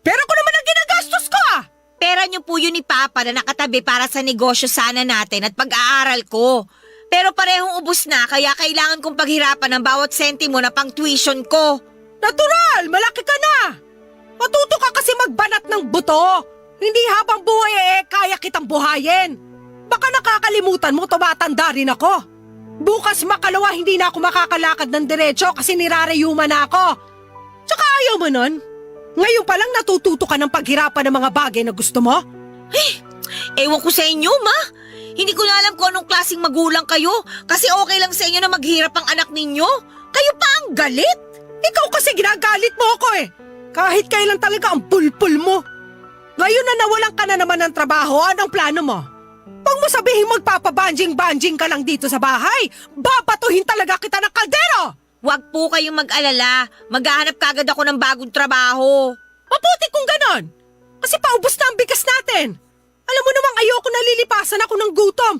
Pero ko naman ang ginagastos ko ah! Pera nyo po yun ni Papa na nakatabi para sa negosyo sana natin at pag-aaral ko. Pero parehong ubos na kaya kailangan kong paghirapan ng bawat sentimo na pang tuition ko. Natural! Malaki ka na! Matuto ka kasi magbanat ng buto! Hindi habang buhay kaya kitang buhayin! Baka nakakalimutan mo tumatanda rin ako! Bukas makalawa hindi na ako makakalakad ng diretsyo kasi nirarayuma na ako! Tsaka ayaw mo nun? Ngayon pa lang natututo ka ng paghirapan ng mga bagay na gusto mo? Ewan ko sa inyo, ma! Hindi ko na alam kung anong klaseng magulang kayo kasi okay lang sa inyo na maghirap ang anak ninyo. Kayo pa ang galit. Ikaw kasi ginagalit mo ako eh. Kahit kailan talaga ang pulpul mo. Ngayon na nawalan ka na naman ng trabaho, anong plano mo? Huwag mo sabihin magpapabanjing-banjing ka lang dito sa bahay. Babatuhin talaga kita ng kaldero. Huwag po kayong mag-alala. Maghahanap kagad ako ng bagong trabaho. Mabuti kung ganon. Kasi paubos na ang bigas natin. Alam mo namang ayoko nalilipasan ako ng gutom.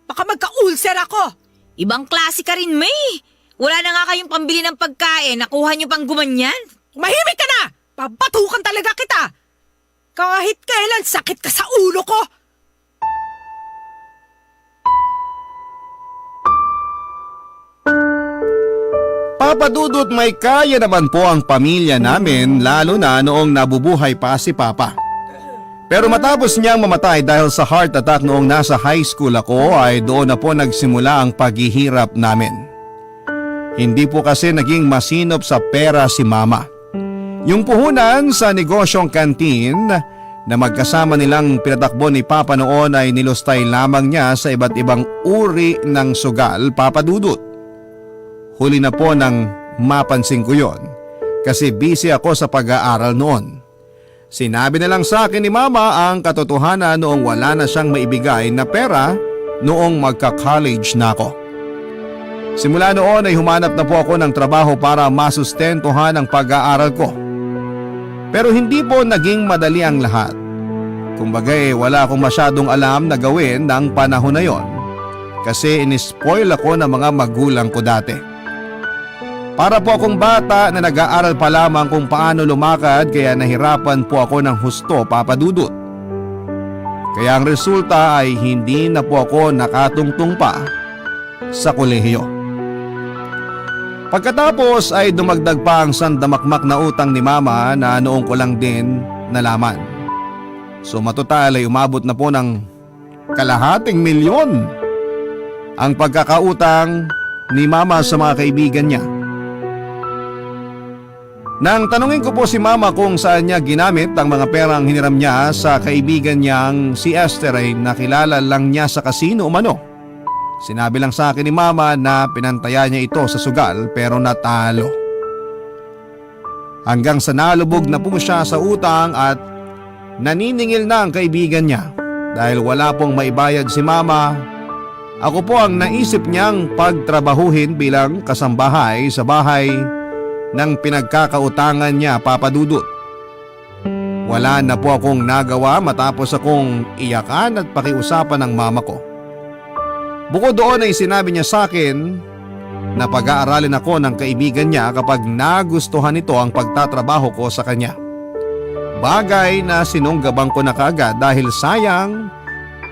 Baka magka-ulcer ako. Ibang klase ka rin, May. Wala na nga kayong pambili ng pagkain. Nakuha niyo pang gumanyan. Mahimik ka na! Babatukan talaga kita! Kahit kailan sakit ka sa ulo ko! Papa Dudut, may kaya naman po ang pamilya namin lalo na noong nabubuhay pa si Papa. Pero matapos niyang mamatay dahil sa heart attack noong nasa high school ako ay doon na po nagsimula ang paghihirap namin. Hindi po kasi naging masinop sa pera si Mama. Yung puhunan sa negosyong kantin na magkasama nilang pinatakbo ni Papa noon ay nilustay lamang niya sa iba't ibang uri ng sugal, Papa Dudut. Huli na po nang mapansin ko yon kasi busy ako sa pag-aaral noon. Sinabi na lang sa akin ni Mama ang katotohanan noong wala na siyang maibigay na pera noong magka-college na ako. Simula noon ay humanap na po ako ng trabaho para masustentuhan ang pag-aaral ko. Pero hindi po naging madali ang lahat. Kumbaga wala akong masyadong alam na gawin ng panahon na yon kasi inispoil ako ng mga magulang ko dati. Para po akong bata na nag-aaral pa lamang kung paano lumakad kaya nahirapan po ako ng husto, Papa Dudut. Kaya ang resulta ay hindi na po ako nakatungtong pa sa kolehiyo. Pagkatapos ay dumagdag pa ang sandamakmak na utang ni mama na noong ko lang din nalaman. So matotal ay umabot na po ng kalahating milyon ang pagkakautang ni mama sa mga kaibigan niya. Nang tanungin ko po si mama kung saan niya ginamit ang mga perang hiniram niya sa kaibigan niyang si Esther ay nakilala lang niya sa kasino umano. Sinabi lang sa akin ni mama na pinantaya niya ito sa sugal pero natalo. Hanggang sa nalubog na po siya sa utang at naniningil na ang kaibigan niya. Dahil wala pong maibayad si mama, ako po ang naisip niyang pagtrabahuhin bilang kasambahay sa bahay ng pinagkakautangan niya, Papa Dudut. Wala na po akong nagawa matapos akong iyakan at pakiusapan ng mama ko. Bukod doon ay sinabi niya sa akin na pag-aaralin ako ng kaibigan niya kapag nagustuhan nito ang pagtatrabaho ko sa kanya. Bagay na sinunggabang ko na kaagad dahil sayang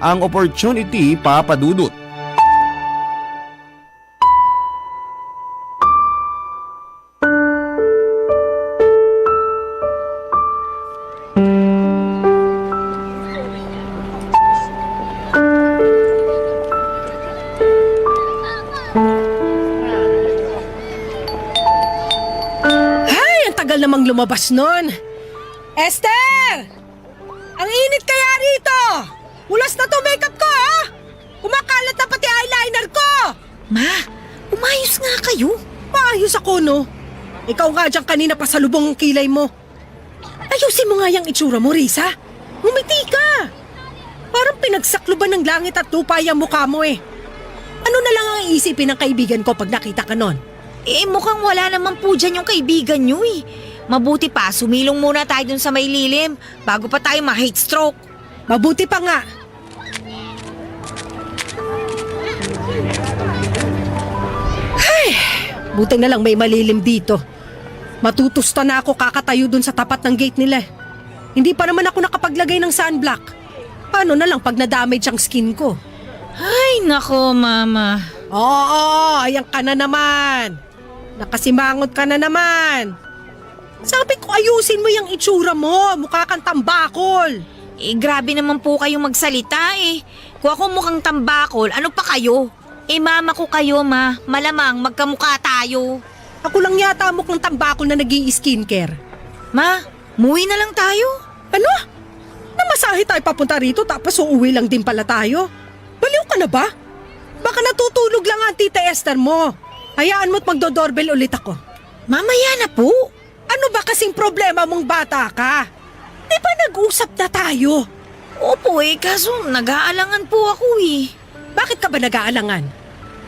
ang opportunity, Papa Dudut. Tagal namang lumabas nun. Esther! Ang init kaya rito! Ulas na to makeup ko, ha? Kumakalat na pati eyeliner ko! Ma, umayos nga kayo. Maayos ako, no? Ikaw nga dyan kanina pa sa lubong ang kilay mo. Ayusin mo nga yung itsura mo, Risa. Ngumiti ka. Parang pinagsakluban ng langit at lupa yung mukha mo eh. Ano na lang ang iisipin ng kaibigan ko pag nakita ka nun? Mukhang wala naman po dyan yung kaibigan nyo eh. Mabuti pa, sumilong muna tayo dun sa may lilim bago pa tayo ma-heat stroke. Mabuti pa nga. Ay, buti na lang may malilim dito. Matutusta na ako kakatayo dun sa tapat ng gate nila. Hindi pa naman ako nakapaglagay ng sunblock. Paano na lang pag na-damage ang skin ko? Ay, nako, Mama. Oo, ayan ka na naman. Nakasimangot ka na naman. Sabi ko ayusin mo yung itsura mo. Mukha kang tambakol. Grabe naman po kayong magsalita eh. Kung ako mukhang tambakol, ano pa kayo? Mama ko kayo, Ma. Malamang magkamukha tayo. Ako lang yata mukhang tambakol na nag-i-skincare. Ma, muwi na lang tayo. Ano? Namasahe tayo papunta rito tapos uuwi lang din pala tayo. Baliw ka na ba? Baka natutulog lang ang tita Esther mo. Hayaan mo't magdo-doorbell ulit ako. Mamaya na po. Ano ba kasing problema mong bata ka? Di ba nag-usap na tayo? Opo kaso nag-aalangan po ako eh. Bakit ka ba nag-aalangan?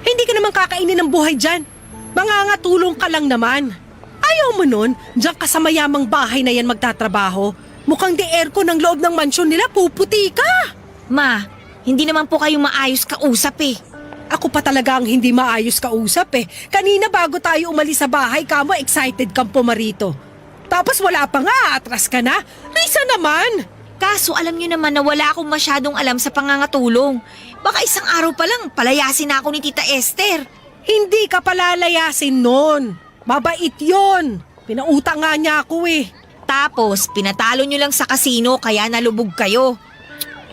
Hindi ka naman kakainin ng buhay dyan. Mangangatulong ka lang naman. Ayaw mo nun, dyan ka sa mayamang bahay na yan magtatrabaho. Mukhang di aircon ng loob ng mansyon nila, puputi ka. Ma, hindi naman po kayo maayos kausap eh. Ako pa talaga ang hindi maayos kausap eh. Kanina bago tayo umalis sa bahay, kamo excited kang pumarito. Tapos wala pa nga, atras ka na. Risa naman! Kaso alam niyo naman na wala akong masyadong alam sa pangangatulong. Baka isang araw pa lang, palayasin na ako ni Tita Esther. Hindi ka palalayasin nun. Mabait yon. Pinautang nga niya ako eh. Tapos, pinatalo niyo lang sa kasino kaya nalubog kayo.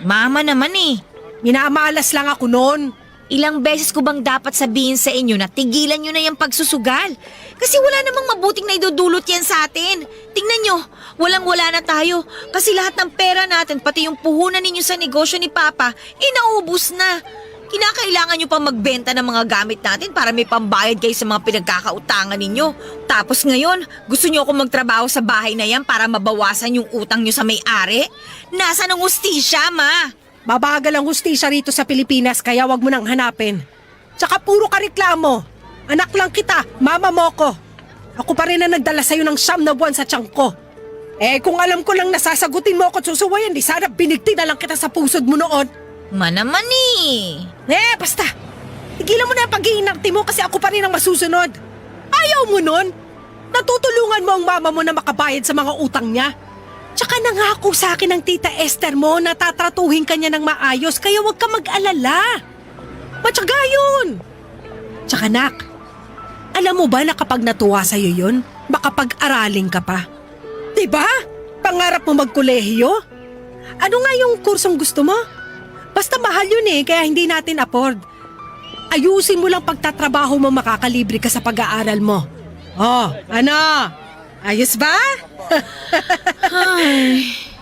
Mama naman eh. Minamalas lang ako nun. Ilang beses ko bang dapat sabihin sa inyo na tigilan nyo na yung pagsusugal? Kasi wala namang mabuting na idudulot yan sa atin. Tingnan nyo, walang-wala na tayo. Kasi lahat ng pera natin, pati yung puhunan ninyo sa negosyo ni Papa, inaubos na. Kinakailangan nyo pa magbenta ng mga gamit natin para may pambayad kayo sa mga pinagkakautangan ninyo. Tapos ngayon, gusto nyo akong magtrabaho sa bahay na yan para mabawasan yung utang nyo sa may-ari? Nasaan ang hustisya, Ma? Mabagal ang hustisya rito sa Pilipinas kaya wag mo nang hanapin. Tsaka puro ka reklamo. Anak lang kita, mama mo ko. Ako pa rin na nagdala sa'yo ng 9 na buwan sa tiyan ko. Kung alam ko lang nasasagutin mo ako at susuwayan, di sana binigti na lang kita sa pusod mo noon. Manaman eh. Basta. Tigilan mo na ang pag-iinarte mo kasi ako pa rin ang masusunod. Ayaw mo nun? Natutulungan mo ang mama mo na makabayad sa mga utang niya. Tsaka nangako sa akin ng tita Esther mo na tatratuhin ka niya ng maayos kaya huwag ka mag-alala. Matyaga yun. Tsaka nak, Alam mo ba na kapag natuwa sa'yo yun, makapag-araling ka pa? Diba? Pangarap mo magkolehiyo? Ano nga yung kursong gusto mo? Basta mahal yun kaya hindi natin afford. Ayusin mo lang pagtatrabaho mo, makakalibre ka sa pag-aaral mo. Oh, ano? Ayos ba?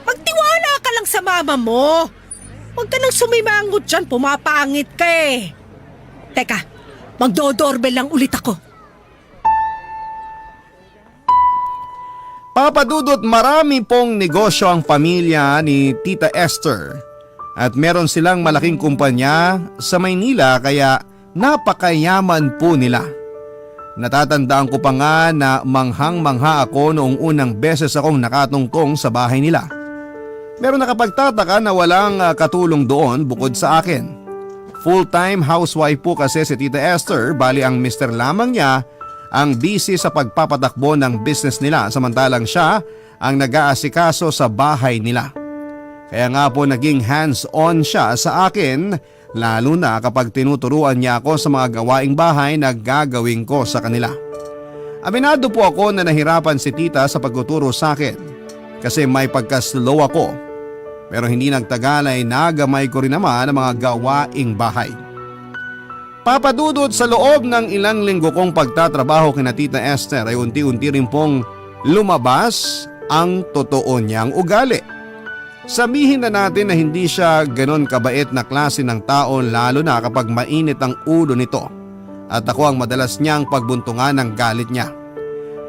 Magtiwala ka lang sa mama mo. Huwag ka nang sumimangot dyan, pumapangit ka Teka, magdo-doorbell lang ulit ako. Papadudot, marami pong negosyo ang pamilya ni Tita Esther at meron silang malaking kumpanya sa Maynila kaya napakayaman po nila. Natatandaan ko pa nga na manghang-mangha ako noong unang beses akong nakatungtong sa bahay nila. Pero nakapagtataka na walang katulong doon bukod sa akin. Full-time housewife po kasi si Tita Esther, bali ang mister lamang niya ang busy sa pagpapatakbo ng business nila samantalang siya ang nag-aasikaso sa bahay nila. Kaya nga po naging hands-on siya sa akin lalo na kapag tinuturuan niya ako sa mga gawaing bahay na gagawin ko sa kanila. Aminado po ako na nahirapan si Tita sa pagtuturo sa akin kasi may pagka-slow ako. Pero hindi nagtagal ay nagamay ko rin naman ang mga gawaing bahay. Papadudot, sa loob ng ilang linggo kong pagtatrabaho kina Tita Esther ay unti-unti rin pong lumabas ang totoo niyang ugali. Sabihin na natin na hindi siya ganon kabait na klase ng tao lalo na kapag mainit ang ulo nito at ako ang madalas niyang pagbuntungan ng galit niya.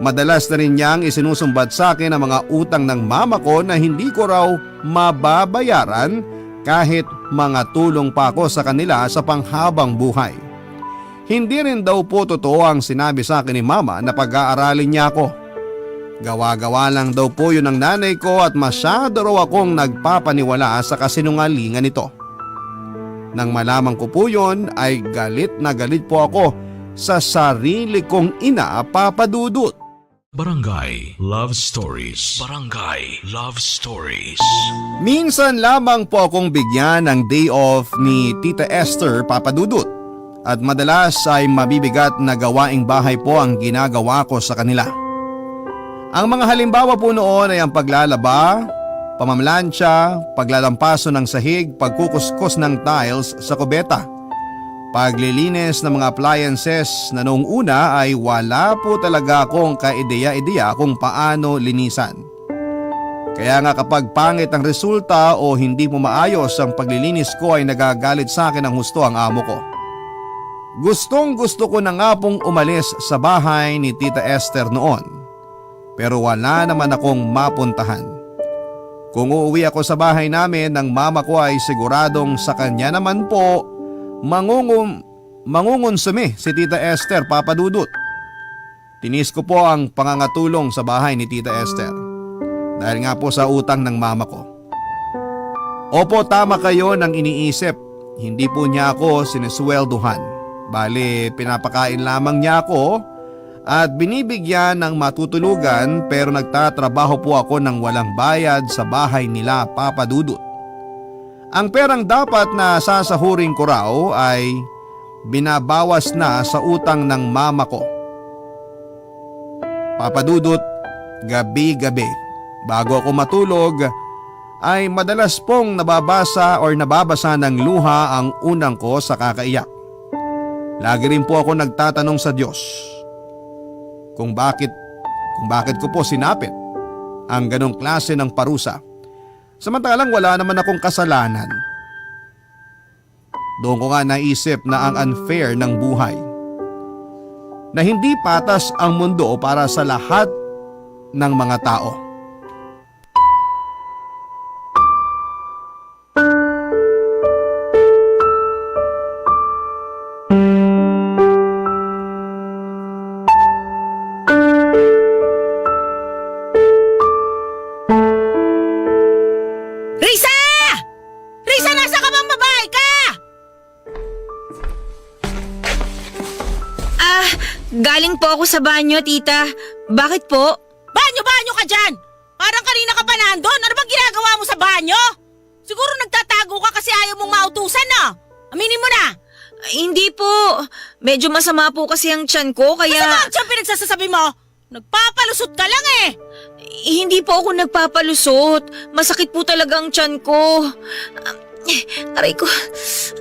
Madalas na rin niyang isinusumbat sa akin ang mga utang ng mama ko na hindi ko raw mababayaran kahit mga tulong pa ako sa kanila sa panghabang buhay. Hindi rin daw po totoo ang sinabi sa akin ni mama na pag-aaralin niya ako. Gawa-gawa lang daw po yun ng nanay ko at masyado raw akong nagpapaniwala sa kasinungalingan nito. Nang malaman ko po yun ay galit na galit po ako sa sarili kong ina, Papadudot. Barangay Love Stories. Barangay Love Stories. Minsan lamang po akong bigyan ng day off ni Tita Esther, Papadudot. At madalas ay mabibigat na gawaing bahay po ang ginagawa ko sa kanila. Ang mga halimbawa po noon ay ang paglalaba, pamamlansya, paglalampaso ng sahig, pagkukuskus ng tiles sa kubeta, paglilinis ng mga appliances na noong una ay wala po talaga akong kaideya-ideya kung paano linisan. Kaya nga kapag pangit ang resulta o hindi po maayos ang paglilinis ko ay nagagalit sa akin ng husto ang amo ko. Gustong-gusto ko na nga pong umalis sa bahay ni Tita Esther noon, pero wala naman akong mapuntahan. Kung uuwi ako sa bahay namin ng mama ko ay siguradong sa kanya naman po mangungunsumi si Tita Esther, Papadudot. Tinis ko po ang pangangatulong sa bahay ni Tita Esther dahil nga po sa utang ng mama ko. Opo, tama kayo nang iniisip, hindi po niya ako sineswelduhan. Bali, pinapakain lamang niya ako at binibigyan ng matutulugan pero nagtatrabaho po ako ng walang bayad sa bahay nila, Papadudot. Ang perang dapat na sasahurin ko raw ay binabawas na sa utang ng mama ko. Papadudot, gabi-gabi bago ako matulog ay madalas pong nababasa ng luha ang unang ko sa kakaiyak. Lagi rin po ako nagtatanong sa Diyos kung bakit ko po sinapit ang ganong klase ng parusa. Samantalang wala naman akong kasalanan. Doon ko nga naisip na ang unfair ng buhay. Na hindi patas ang mundo para sa lahat ng mga tao. Galing po ako sa banyo, tita. Bakit po? Banyo ka dyan! Parang kanina ka pa nandun. Ano bang ginagawa mo sa banyo? Siguro nagtatago ka kasi ayaw mong mautusan, no? Aminin mo na! Hindi po. Medyo masama po kasi ang tiyan ko kaya... Masama ang pinagsasasabi mo? Nagpapalusot ka lang eh. Hindi po ako nagpapalusot. Masakit po talaga ang tiyan ko. Aray ko,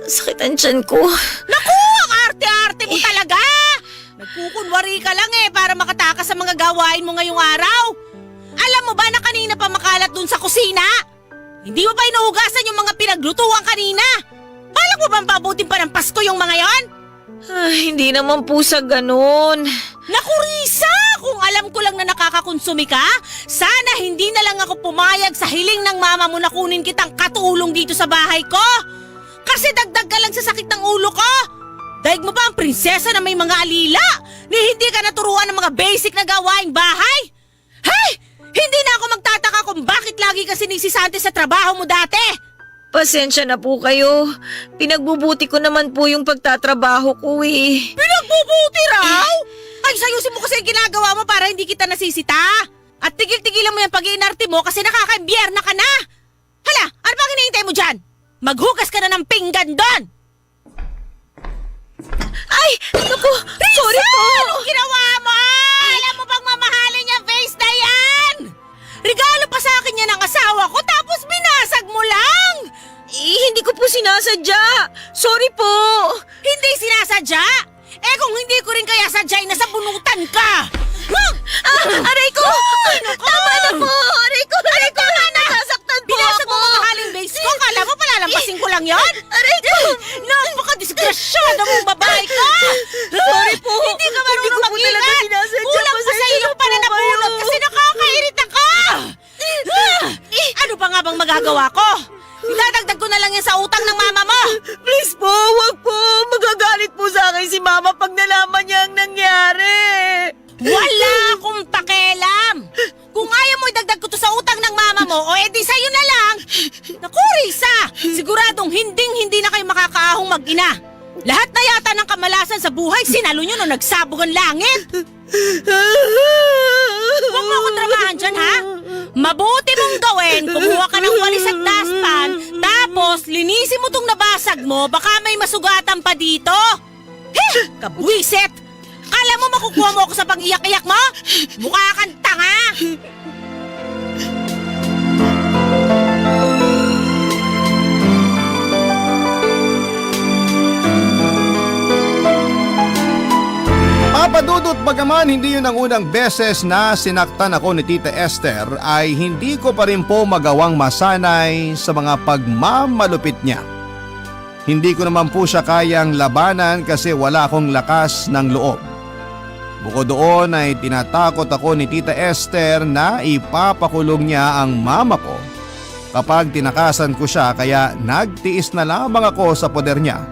sakit ang tiyan ko. Naku, ang arte-arte mo talaga. Nagkukunwari ka lang eh para makatakas sa mga gawain mo ngayong araw. Alam mo ba na kanina pa makalat dun sa kusina? Hindi mo pa inuhugasan yung mga pinaglutuan kanina. Balak mo bang pabutin pa ng Pasko yung mga yon? Hindi naman po sa ganun. Naku, Risa! Kung alam ko lang na nakakakonsumi ka, sana hindi na lang ako pumayag sa hiling ng mama mo na kunin kitang katulong dito sa bahay ko. Kasi dagdag ka lang sa sakit ng ulo ko. Daig mo ba ang prinsesa na may mga alila? Ni hindi ka naturuan ng mga basic na gawaing bahay? Hey! Hindi na ako magtataka kung bakit lagi ka sinisisante sa trabaho mo dati. Pasensya na po kayo. Pinagbubuti ko naman po yung pagtatrabaho ko eh. Pinagbubuti raw? Ay, sayusin mo kasi yung ginagawa mo para hindi kita nasisita. At tigil-tigilan mo yung pag-iinarte mo kasi nakaka-imbiyerna ka na. Hala, ano bang hinihintay mo dyan? Maghugas ka na ng pinggan doon! Ay! Naku! Sorry po! Anong ginawa mo? Alam mo bang mamahalin yung face na yan? Regalo pa sa akin yan ng asawa ko tapos binasag mo lang! Hindi ko po sinasadya. Sorry po. Hindi sinasadya? Eh kung hindi ko rin kaya sadyay, nasa bunutan ka! Aray ko! Tama na po! Aray ko! Aray ko! Nasasaktan po Binasag ako! mo mamahaling base ko? Kala mo palalampasin ko lang yon? Aray ko! Napaka-disgrasyada mong babae ka! Sorry po! Hindi ka marunong Hindi ko po talaga mag-ingat! sinasadya. Kulang pa sa Pasensya iyo na yung po pananabunot kayo. kasi nakakairita ka! Ano pa nga bang magagawa ko? Idadagdag ko na lang yan sa utang ng mama mo! Please po, wag po. Magagalit po sa akin si Mama pag nalaman niya ang nangyari. Wala akong pakialam! Kung ayaw mo idagdag ko to sa utang ng mama mo, o edi sa'yo na lang! Naku, Risa! Siguradong hinding-hindi na kayo makakaahong mag-ina. Lahat na yata ng kamalasan sa buhay, sinalo nyo nung nagsabog ang langit! Huwag mo akong dramahan dyan, ha? Mabuti mong gawin, kumuha ka ng walis at dustpan, tapos linisin mo tong nabasag mo, baka may masugatan pa dito! Kabwisit! Kala mo makukuha mo ako sa pag-iyak-iyak mo? Mukha kang tanga! Papadudot bagaman hindi yun ang unang beses na sinaktan ako ni Tita Esther ay hindi ko pa rin po magawang masanay sa mga pagmamalupit niya. Hindi ko naman po siya kayang labanan kasi wala akong lakas ng loob. Bukod doon ay tinatakot ako ni Tita Esther na ipapakulong niya ang mama ko kapag tinakasan ko siya kaya nagtiis na lamang ako sa poder niya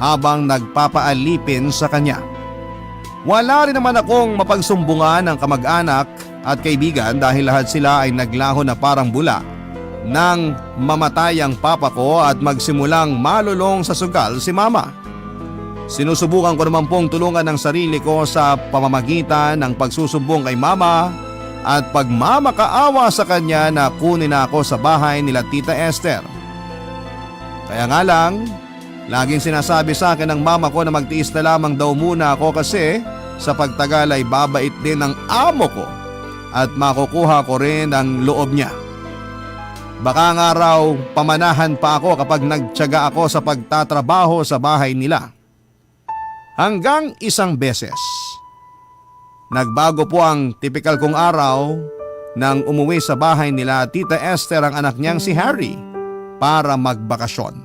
habang nagpapaalipin sa kanya. Wala rin naman akong mapagsumbungan ng kamag-anak at kaibigan dahil lahat sila ay naglaho na parang bula nang mamatay ang papa ko at magsimulang malulong sa sugal si mama. Sinusubukan ko naman pong tulungan ng sarili ko sa pamamagitan ng pagsusumbong kay mama at pagmamakaawa sa kanya na kunin na ako sa bahay nila Tita Esther. Kaya nga lang, laging sinasabi sa akin ng mama ko na magtiis na lamang daw muna ako kasi sa pagtagal ay babait din ang amo ko at makukuha ko rin ang loob niya. Baka nga raw pamanahan pa ako kapag nagtiyaga ako sa pagtatrabaho sa bahay nila. Hanggang isang beses. Nagbago po ang tipikal kong araw nang umuwi sa bahay nila Tita Esther ang anak niyang si Harry para magbakasyon.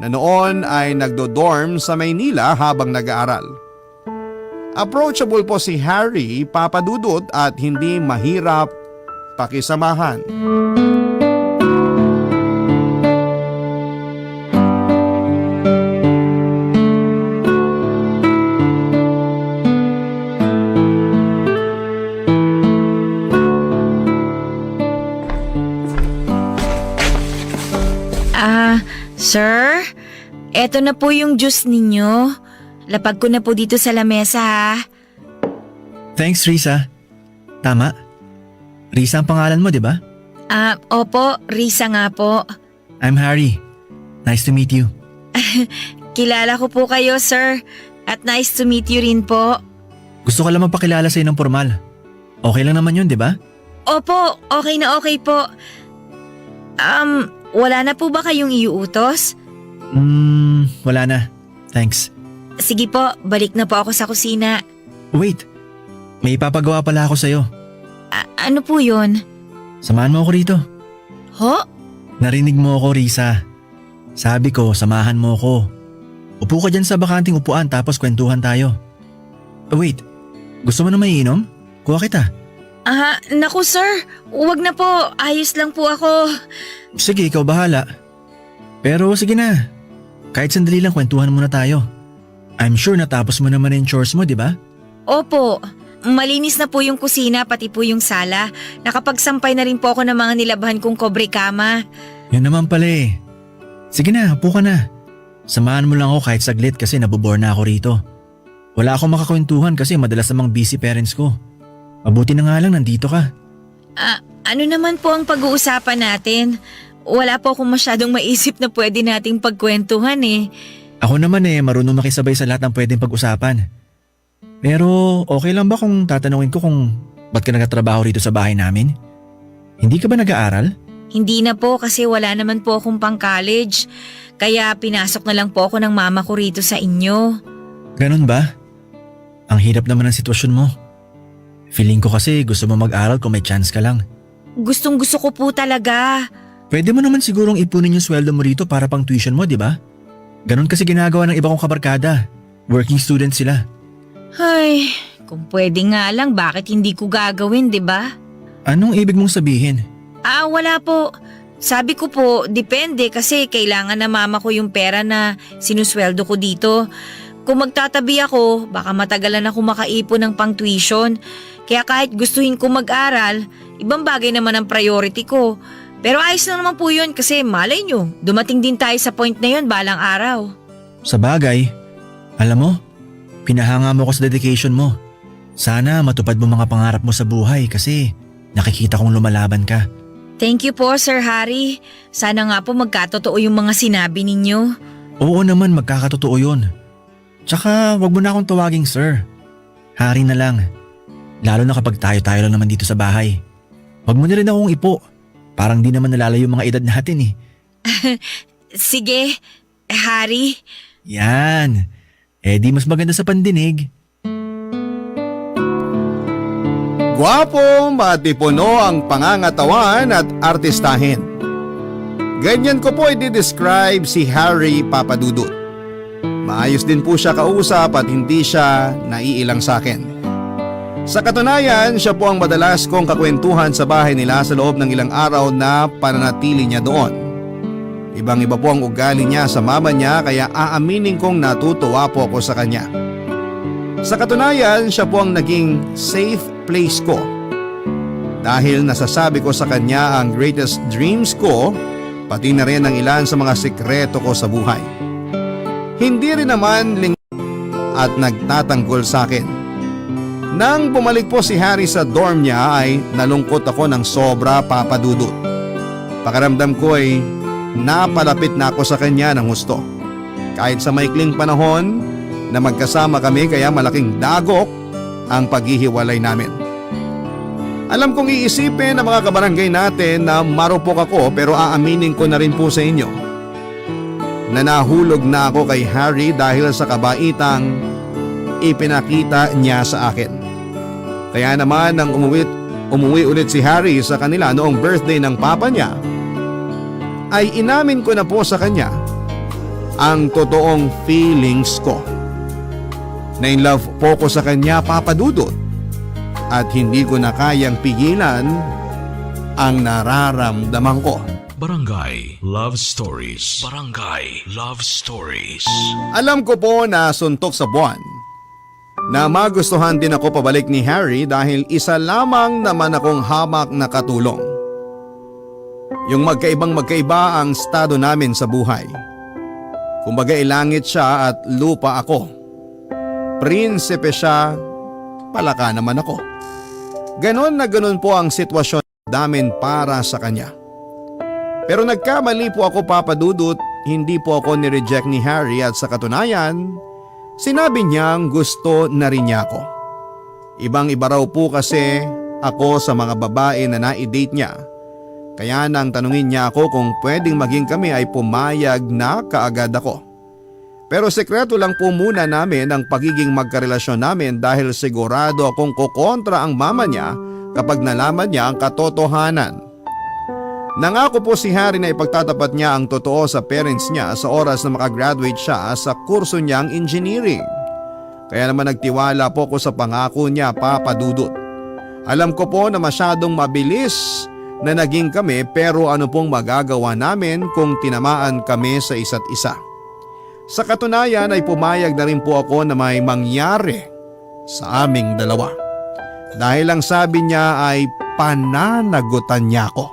Na noon ay nagdo-dorm sa Maynila habang nag-aaral. Approachable po si Harry, papadudot at hindi mahirap pakisamahan. Sir, eto na po yung juice ninyo. Lapag ko na po dito sa lamesa ha. Thanks, Risa. Tama. Risa ang pangalan mo, di ba? Opo, Risa nga po. I'm Harry. Nice to meet you. Kilala ko po kayo, sir. At nice to meet you rin po. Gusto ko lang magpakilala sa'yo ng formal. Okay lang naman yun, di ba? Opo, okay na okay po. Wala na po ba kayong iuutos? Wala na. Thanks. Sige po, balik na po ako sa kusina. Wait, may ipapagawa pala ako sa'yo. Ano po yun? Samahan mo ako rito. Ho? Narinig mo ako, Risa. Sabi ko, samahan mo ako. Upo ka dyan sa bakanting upuan tapos kwentuhan tayo. Wait, gusto mo na maiinom? Kuha kita. Naku sir, huwag na po. Ayos lang po ako. Sige, ikaw bahala. Pero sige na. Kahit sandali lang kwentuhan muna tayo. I'm sure natapos mo naman yung chores mo, di ba? Opo, malinis na po yung kusina pati po yung sala. Nakapagsampay na rin po ako ng mga nilabhan kong kobre kama. Yun naman pala eh. Sige na, upo ka na. Samahan mo lang ako kahit saglit kasi nabobore na ako rito. Wala akong makakwentuhan kasi madalas namang busy parents ko. Mabuti na nga lang nandito ka. Ano naman po ang pag-uusapan natin? Wala po akong masyadong maisip na pwede nating pagkwentuhan eh. Ako naman marunong makisabay sa lahat ng pwedeng pag-usapan. Pero okay lang ba kung tatanungin ko kung ba't ka nagtatrabaho rito sa bahay namin? Hindi ka ba nag-aaral? Hindi na po kasi wala naman po akong pang-college. Kaya pinasok na lang po ako ng mama ko rito sa inyo. Ganun ba? Ang hirap naman ng sitwasyon mo. Feeling ko kasi gusto mo mag-aral kung may chance ka lang. Gustong gusto ko po talaga. Pwede mo naman sigurong ipunin yung sweldo mo rito para pang tuition mo, di ba? Ganun kasi ginagawa ng iba kong kabarkada. Working student sila. Ay, kung pwede nga lang bakit hindi ko gagawin, di ba? Anong ibig mong sabihin? Wala po. Sabi ko po, depende kasi kailangan na mama ko yung pera na sinusweldo ko dito. Kung magtatabi ako, baka matagalan ako makaipon ng pang-tuition. Kaya kahit gustuhin ko mag-aral, ibang bagay naman ang priority ko. Pero ayos na naman po yun kasi malay nyo, dumating din tayo sa point na yun balang araw. Sa bagay, alam mo, pinahanga mo ko sa dedication mo. Sana matupad mo mga pangarap mo sa buhay kasi nakikita kong lumalaban ka. Thank you po, Sir Harry. Sana nga po magkatotoo yung mga sinabi ninyo. Oo naman, magkakatotoo yun. Tsaka wag mo na akong tawaging sir. Hari na lang. Lalo na kapag tayo-tayo lang naman dito sa bahay. Wag mo na rin akong ipo. Parang di naman nalalayo yung mga edad natin eh. Sige, Harry. Yan. Di mas maganda sa pandinig. Gwapo, matipuno ang pangangatawan at artistahin. Ganyan ko po i-describe si Harry Papadudut. Maayos din po siya kausap at hindi siya naiilang sa akin. Sa katunayan, siya po ang madalas kong kakwentuhan sa bahay nila sa loob ng ilang araw na pananatili niya doon. Ibang-iba po ang ugali niya sa mama niya kaya aaminin kong natutuwa po ako sa kanya. Sa katunayan, siya po ang naging safe place ko. Dahil nasasabi ko sa kanya ang greatest dreams ko, pati na rin ang ilan sa mga sikreto ko sa buhay. Hindi rin naman at nagtatanggol sa akin. Nang bumalik po si Harry sa dorm niya ay nalungkot ako ng sobra, Papadudut. Pakiramdam ko ay napalapit na ako sa kanya ng husto. Kahit sa maikling panahon na magkasama kami kaya malaking dagok ang paghihiwalay namin. Alam kong iisipin ng mga kabarangay natin na marupok ako pero aaminin ko na rin po sa inyo na nahulog na ako kay Harry dahil sa kabaitang ipinakita niya sa akin. Kaya naman nang umuwi ulit si Harry sa kanila noong birthday ng papa niya, ay inamin ko na po sa kanya ang totoong feelings ko. Na in love po ko sa kanya, Papadudut, at hindi ko na kayang pigilan ang nararamdaman ko. Barangay Love Stories. Barangay Love Stories. Alam ko po na suntok sa buwan na magustuhan din ako pabalik ni Harry dahil isa lamang naman akong hamak na katulong. Yung magkaiba ang estado namin sa buhay. Kumbaga ilangit siya at lupa ako. Prinsipe siya, palaka naman ako. Ganon na ganon po ang sitwasyon namin para sa kanya. Pero nagkamali po ako, Papadudut, hindi po ako ni-reject ni Harry at sa katunayan, sinabi niyang gusto na rin niya ako. Ibang-iba raw po kasi ako sa mga babae na na-date niya. Kaya nang tanungin niya ako kung pwedeng maging kami ay pumayag na kaagad ako. Pero sekreto lang po muna namin ang pagiging magkarelasyon namin dahil sigurado akong kukontra ang mama niya kapag nalaman niya ang katotohanan. Nangako po si Harry na ipagtatapat niya ang totoo sa parents niya sa oras na makagraduate siya sa kurso niyang engineering. Kaya naman nagtiwala po ko sa pangako niya, Papa Dudut. Alam ko po na masyadong mabilis na naging kami pero ano pong magagawa namin kung tinamaan kami sa isa't isa. Sa katunayan ay pumayag na rin po ako na may mangyari sa aming dalawa. Dahil ang sabi niya ay pananagutan niya ako.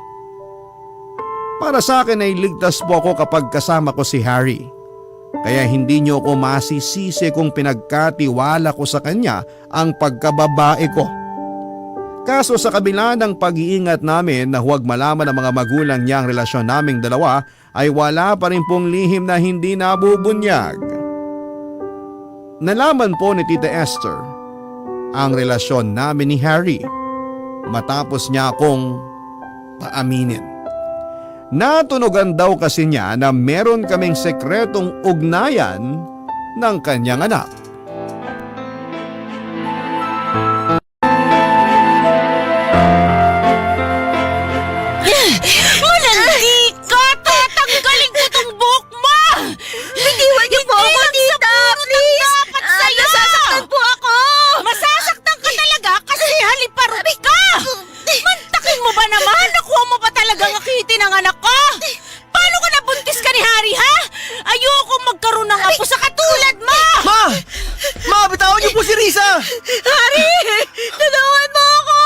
Para sa akin ay ligtas po ako kapag kasama ko si Harry. Kaya hindi niyo ako masisisi kung pinagkatiwala ko sa kanya ang pagkababae ko. Kaso sa kabila ng pag-iingat namin na huwag malaman ng mga magulang niya ang relasyon naming dalawa ay wala pa rin pong lihim na hindi nabubunyag. Nalaman po ni Tita Esther ang relasyon namin ni Harry matapos niya akong paaminin. Natunugan daw kasi niya na meron kaming sekretong ugnayan ng kanyang anak. Malandi ka! Tatanggalin ko tong buhok mo! Bitiwan niyo po ako, tita! Please! Nasasaktan po ako! Masasaktan ka talaga kasi haliparubi ka! Mantakin mo ba naman? Nakuha mo ba talagang akitin ang anak ko? Paano ka nabuntis ka ni Harry, ha? Ayoko magkaroon ng apo sa katulad mo! Ma! Ma, bitawan niyo po si Risa! Harry! Tulungan mo ako!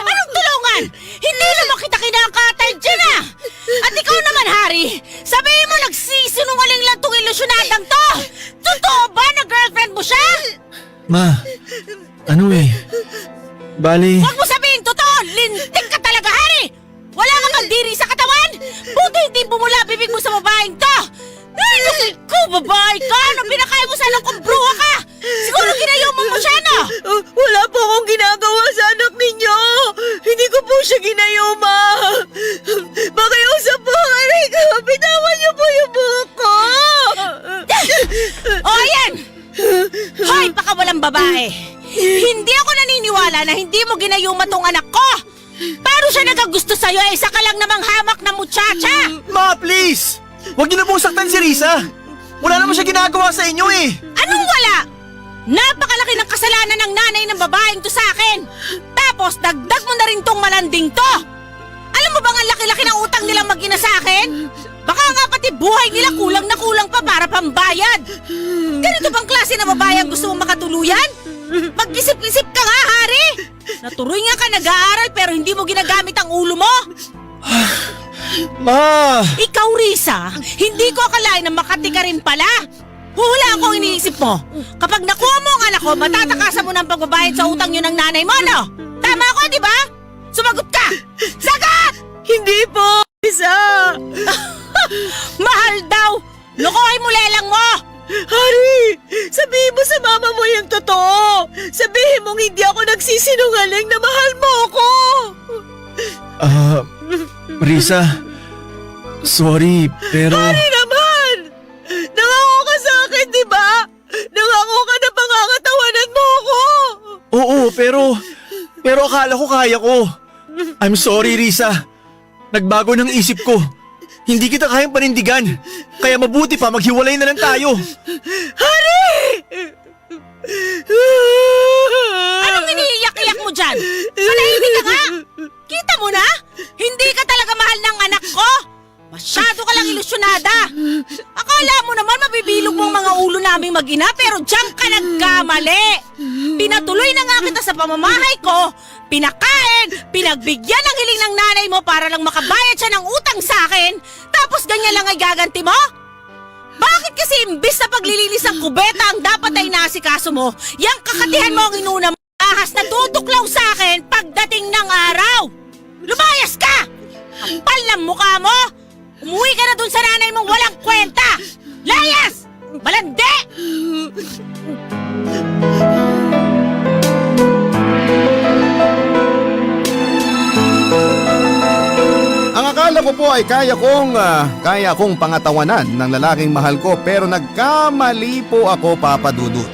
Anong tulungan? Hindi naman kita kinakatay dyan, ah! At ikaw naman, Harry, sabihin mo nagsisinungaling lang tong ilusyonadang to! Totoo ba na girlfriend mo siya? Ma, ano eh? Bali, Huwag mo sabihin totoo! Lintik ka talaga, Harry! Wala ka bang diri sa katawan? Buti hindi bumula bibig mo sa babaeng to! Ay, naku, babae ka! Anong pinakain mo sa anak kong bruha ka? Siguro ginayuman mo siya, no? Wala po akong ginagawa sa anak ninyo! Hindi ko po siya ginayuma! Makiusap po, Harry! Bitawan niyo po yung buhok ko! O, ayan! Hoy, pakawalang babae! Hindi ako naniniwala na hindi mo ginayuma tong anak ko! Paano siya nagagusto sa'yo eh? Isa ka lang namang hamak na muchacha! ma, please! Huwag niyo na pong saktan si Risa! Wala naman siya ginagawa sa inyo eh! Anong wala? Napakalaki ng kasalanan ng nanay ng babaeng to sa akin! Tapos dagdag mo na rin tong malanding to! Alam mo bang ang laki-laki ng utang nilang mag-ina sa akin? Baka nga pati buhay nila kulang na kulang pa para pambayad! Ganito bang klase na babae ang gusto mong makatuluyan? Mag-isip-isip ka nga, Harry! Naturoy nga ka nag-aaral pero hindi mo ginagamit ang ulo mo! Ma! Ikaw, Risa, hindi ko akalain na makati ka rin pala. Hula ako iniisip mo. Kapag nakuha mo ang anak ko, matatakasan mo ng pagbabayad sa utang yun ng nanay mo, no? Tama ako, di ba? Sumagot ka! Sagot! Hindi po! Isa! Mahal daw! Lokohin mo lelang mo! Harry! Sabihin mo sa mama mo yung totoo! Sabihin mong hindi ako nagsisinungaling na mahal mo ako! Risa, sorry, pero... Harry naman! Nangako ka sa akin, di ba? Nangako ka na pangangatawanan mo ako! Oo, pero akala ko kaya ko. I'm sorry, Risa. Nagbago ng isip ko. Hindi kita kayang panindigan. Kaya mabuti pa maghiwalay na lang tayo. Harry! Anong iniiyak-iyak mo dyan? Manahimik ka nga! Kita mo na? Hindi ka talaga mahal ng anak ko! Masyado ka lang ilusyonada! Akala mo naman mabibilog mo ang mga ulo naming mag-ina pero diyan ka nagkamali! Pinatuloy na nga kita sa pamamahay ko, pinakain, pinagbigyan ng hiling ng nanay mo para lang makabayad siya ng utang sa akin, tapos ganyan lang ay gaganti mo? Bakit kasi imbis na paglilinis ng kubeta ang dapat ay nasikaso mo, yang kakatihan mo ang inuna mo ahas na tutuklaw sa akin pagdating ng araw? Lumayas ka! Kapal ng mukha mo! Umuwi ka na dun sa nanay mong walang kwenta! ko po ay kaya kong pangatawanan ng lalaking mahal ko pero nagkamali po ako, Papa Dudut.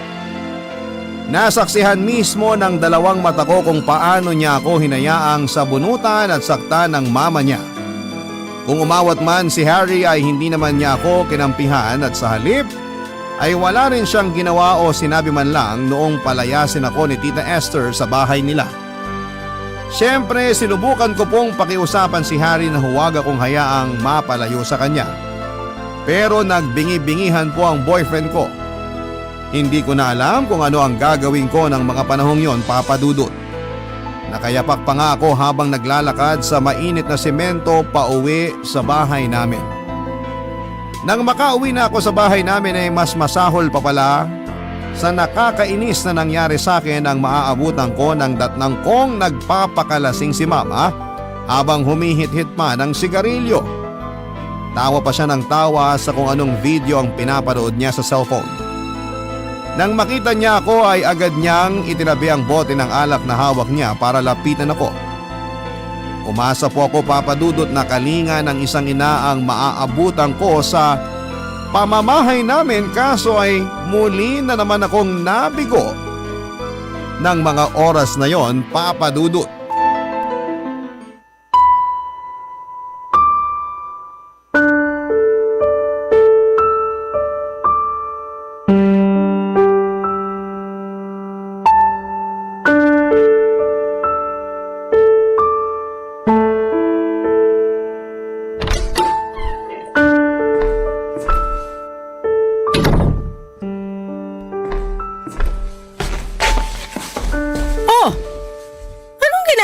Nasaksihan mismo ng dalawang mata ko kung paano niya ako hinayaang sabunutan at saktan ng mama niya. Kung umawat man si Harry ay hindi naman niya ako kinampihan at sa halip ay wala rin siyang ginawa o sinabi man lang noong palayasin ako ni Tita Esther sa bahay nila. Siyempre sinubukan ko pong pakiusapan si Harry na huwag akong hayaang mapalayo sa kanya. Pero nagbingi-bingihan po ang boyfriend ko. Hindi ko na alam kung ano ang gagawin ko ng mga panahong yon, Papa Dudut. Nakayapak pa nga ako habang naglalakad sa mainit na semento pauwi sa bahay namin. Nang makauwi na ako sa bahay namin ay mas masahol pa pala sa nakakainis na nangyari sa akin ang maaabutan ko ng datnang kong nagpapakalasing si Mama habang humihit-hit pa ng sigarilyo. Tawa pa siya ng tawa sa kung anong video ang pinapanood niya sa cellphone. Nang makita niya ako ay agad niyang itinabi ang bote ng alak na hawak niya para lapitan ako. Umasa po ako, Papa Dudut, na kalinga ng isang ina ang maaabutan ko sa pamamahay namin, kaso ay muli na naman akong nabigo ng mga oras na yon, Papa Dudut.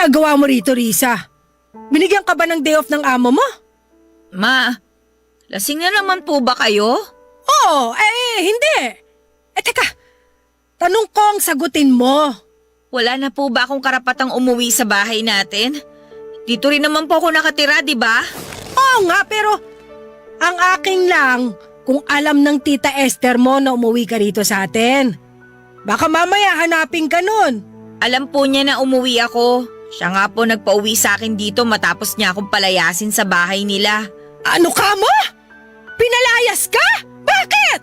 Ginagawa mo rito, Risa? Binigyan ka ba ng day off ng amo mo? Ma, lasing na naman po ba kayo? Oo, hindi. Teka, tanong ko ang sagutin mo. Wala na po ba akong karapatang umuwi sa bahay natin? Dito rin naman po ako nakatira, di ba? Oo nga, pero ang aking lang kung alam ng Tita Esther mo na umuwi ka rito sa atin. Baka mamaya hanapin ka nun. Alam po niya na umuwi ako. Siya nga po nagpauwi sa akin dito matapos niya akong palayasin sa bahay nila. Ano ka mo? Pinalayas ka? Bakit?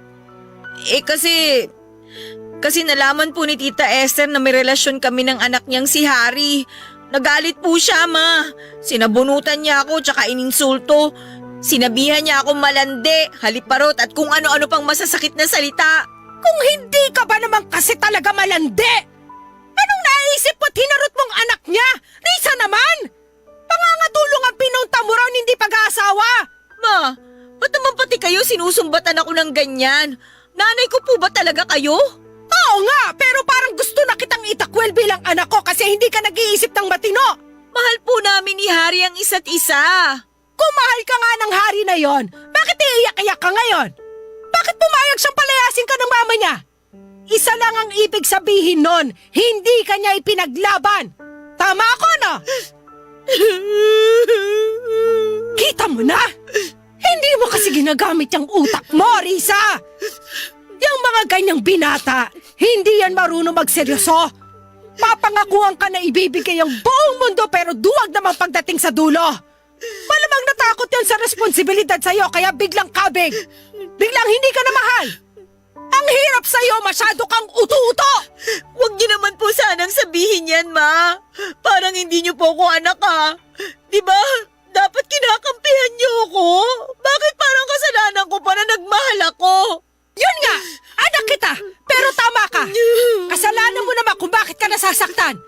Kasi nalaman po ni Tita Esther na may relasyon kami ng anak niyang si Harry. Nagalit po siya, Ma. Sinabunutan niya ako tsaka ininsulto. Sinabihan niya akong malandi, haliparot at kung ano-ano pang masasakit na salita. Kung hindi ka ba naman kasi talaga malandi? Anong naisip mo't hinarot mong anak niya? Risa naman! Pangangatulong ang pinunta mo raw, hindi pag-aasawa! Ma, ba't naman pati kayo sinusumbatan ako ng ganyan? Nanay ko po ba talaga kayo? Oo nga, pero parang gusto na kitang itakwel bilang anak ko kasi hindi ka nag-iisip ng matino. Mahal po namin ni Harry ang isa't isa. Kung mahal ka nga ng Harry na yon, bakit iiyak-iyak ka ngayon? Bakit pumayag siyang palayasin ka ng mama niya? Isa lang ang ibig sabihin nun, hindi ka niya ipinaglaban. Tama ako, no? Kita mo na? Hindi mo kasi ginagamit yung utak mo, Risa. Yung mga ganyang binata, hindi yan marunong magseryoso. Papangakuhan ka na ibibigay ang buong mundo pero duwag naman pagdating sa dulo. Malamang natakot yan sa responsibilidad sa'yo kaya biglang kabig. Biglang hindi ka na mahal. Ang hirap sa'yo, masyado kang uto-uto! Huwag niyo naman po sanang sabihin yan, Ma. Parang hindi niyo po ako anak, ha? Diba? Dapat kinakampihan niyo ako. Bakit parang kasalanan ko pa na nagmahal ako? Yun nga! Anak kita! Pero tama ka! Kasalanan mo naman kung bakit ka nasasaktan.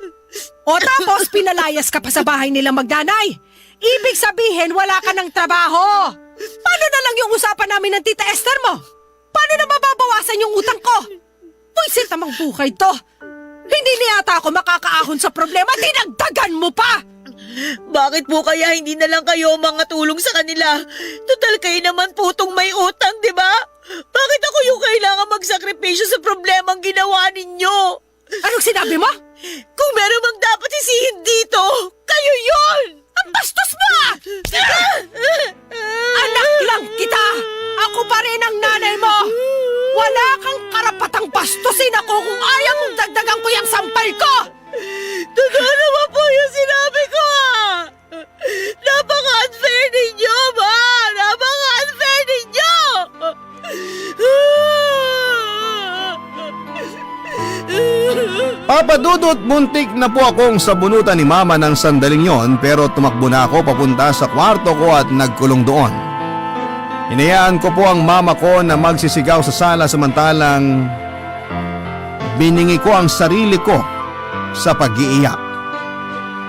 O tapos pinalayas ka pa sa bahay nilang magdanay. Ibig sabihin wala ka ng trabaho. Paano na lang yung usapan namin ng Tita Esther mo? Paano na mababawasan yung utang ko? Puisit namang buhay to. Hindi na yata ako makakaahon sa problema, dinagdagan mo pa! Bakit po kaya hindi na lang kayo mga tulong sa kanila? Total kayo naman po tong may utang, di ba? Bakit ako yung kailangan magsakripisyo sa problemang ginawa ninyo? Anong sinabi mo? Kung meron mang dapat sisihin dito, kayo yon! Ang bastos mo! Anak lang kita! Ako pa rin ang nanay mo! Wala kang karapatang bastusin ako kung ayaw mong dagdagan ko yung sampal ko! Totoo naman po yung sinabi ko, ha! Napaka-unfair ninyo! Dudut, muntik na po akong sabunutan ni Mama ng sandaling yon pero tumakbo na ako papunta sa kwarto ko at nagkulong doon. Hinayaan ko po ang mama ko na magsisigaw sa sala samantalang biningi ko ang sarili ko sa pag-iiyak.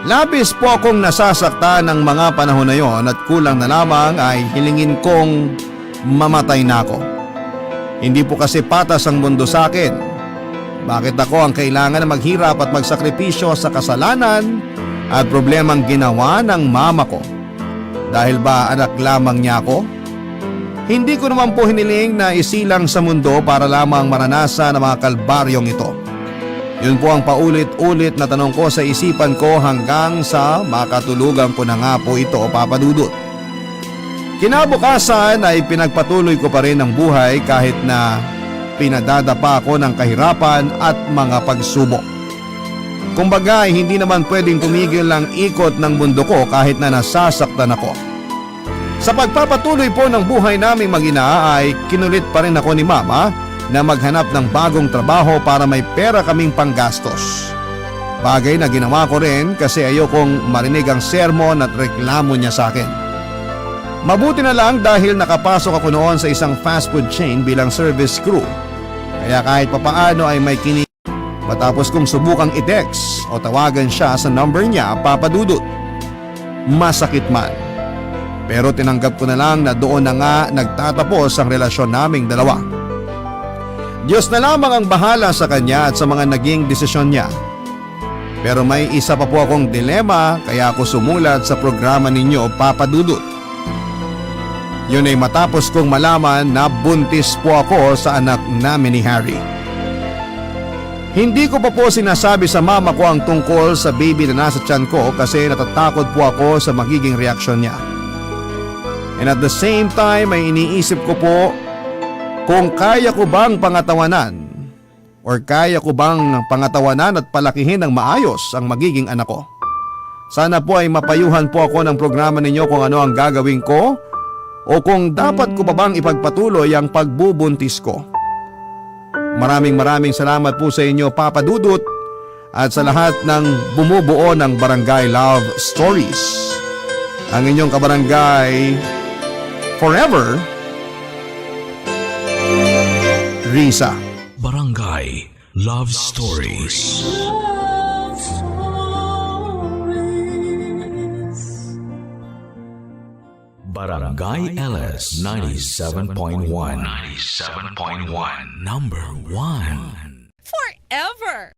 Labis po akong nasasaktan ng mga panahon na yon at kulang na lamang ay hilingin kong mamatay na ako. Hindi po kasi patas ang mundo sa akin. Bakit ako ang kailangan na maghirap at magsakripisyo sa kasalanan at problemang ginawa ng mama ko? Dahil ba anak lamang niya ako? Hindi ko naman po hiniling na isilang sa mundo para lamang maranasan ang mga kalbaryong ito. Yun po ang paulit-ulit na tanong ko sa isipan ko hanggang sa makatulugan ko na nga po ito, Papa Dudut. Kinabukasan ay pinagpatuloy ko pa rin ang buhay kahit na pinadadapa ako ng kahirapan at mga pagsubok. Kumbaga ay hindi naman pwedeng tumigil ang ikot ng mundo ko kahit na nasasaktan ako. Sa pagpapatuloy po ng buhay naming mag-ina ay kinulit pa rin ako ni Mama na maghanap ng bagong trabaho para may pera kaming panggastos. Bagay na ginawa ko rin kasi ayokong marinig ang sermon at reklamo niya sa akin. Mabuti na lang dahil nakapasok ako noon sa isang fast food chain bilang service crew. Kaya kahit papaano ay may kinig. Matapos kong subukang i-text o tawagan siya sa number niya, Papa Dudut. Masakit man. Pero tinanggap ko na lang na doon na nga nagtatapos ang relasyon naming dalawa. Diyos na lamang ang bahala sa kanya at sa mga naging desisyon niya. Pero may isa pa po akong dilema kaya ako sumulat sa programa ninyo, Papa Dudut. Yun ay matapos kong malaman na buntis po ako sa anak namin ni Harry. Hindi ko pa po sinasabi sa mama ko ang tungkol sa baby na nasa tiyan ko kasi natatakot po ako sa magiging reaksyon niya. And at the same time ay iniisip ko po kung kaya ko bang pangatawanan at palakihin ng maayos ang magiging anak ko. Sana po ay mapayuhan po ako ng programa ninyo kung ano ang gagawin ko o kung dapat ko pa bang ipagpatuloy ang pagbubuntis ko. Maraming salamat po sa inyo, Papa Dudut, at sa lahat ng bumubuo ng Barangay Love Stories. Ang inyong kabarangay forever, Risa. Barangay Love Stories. Love Stories. Barangay LS 97.1. 97.1. Number 1. Forever!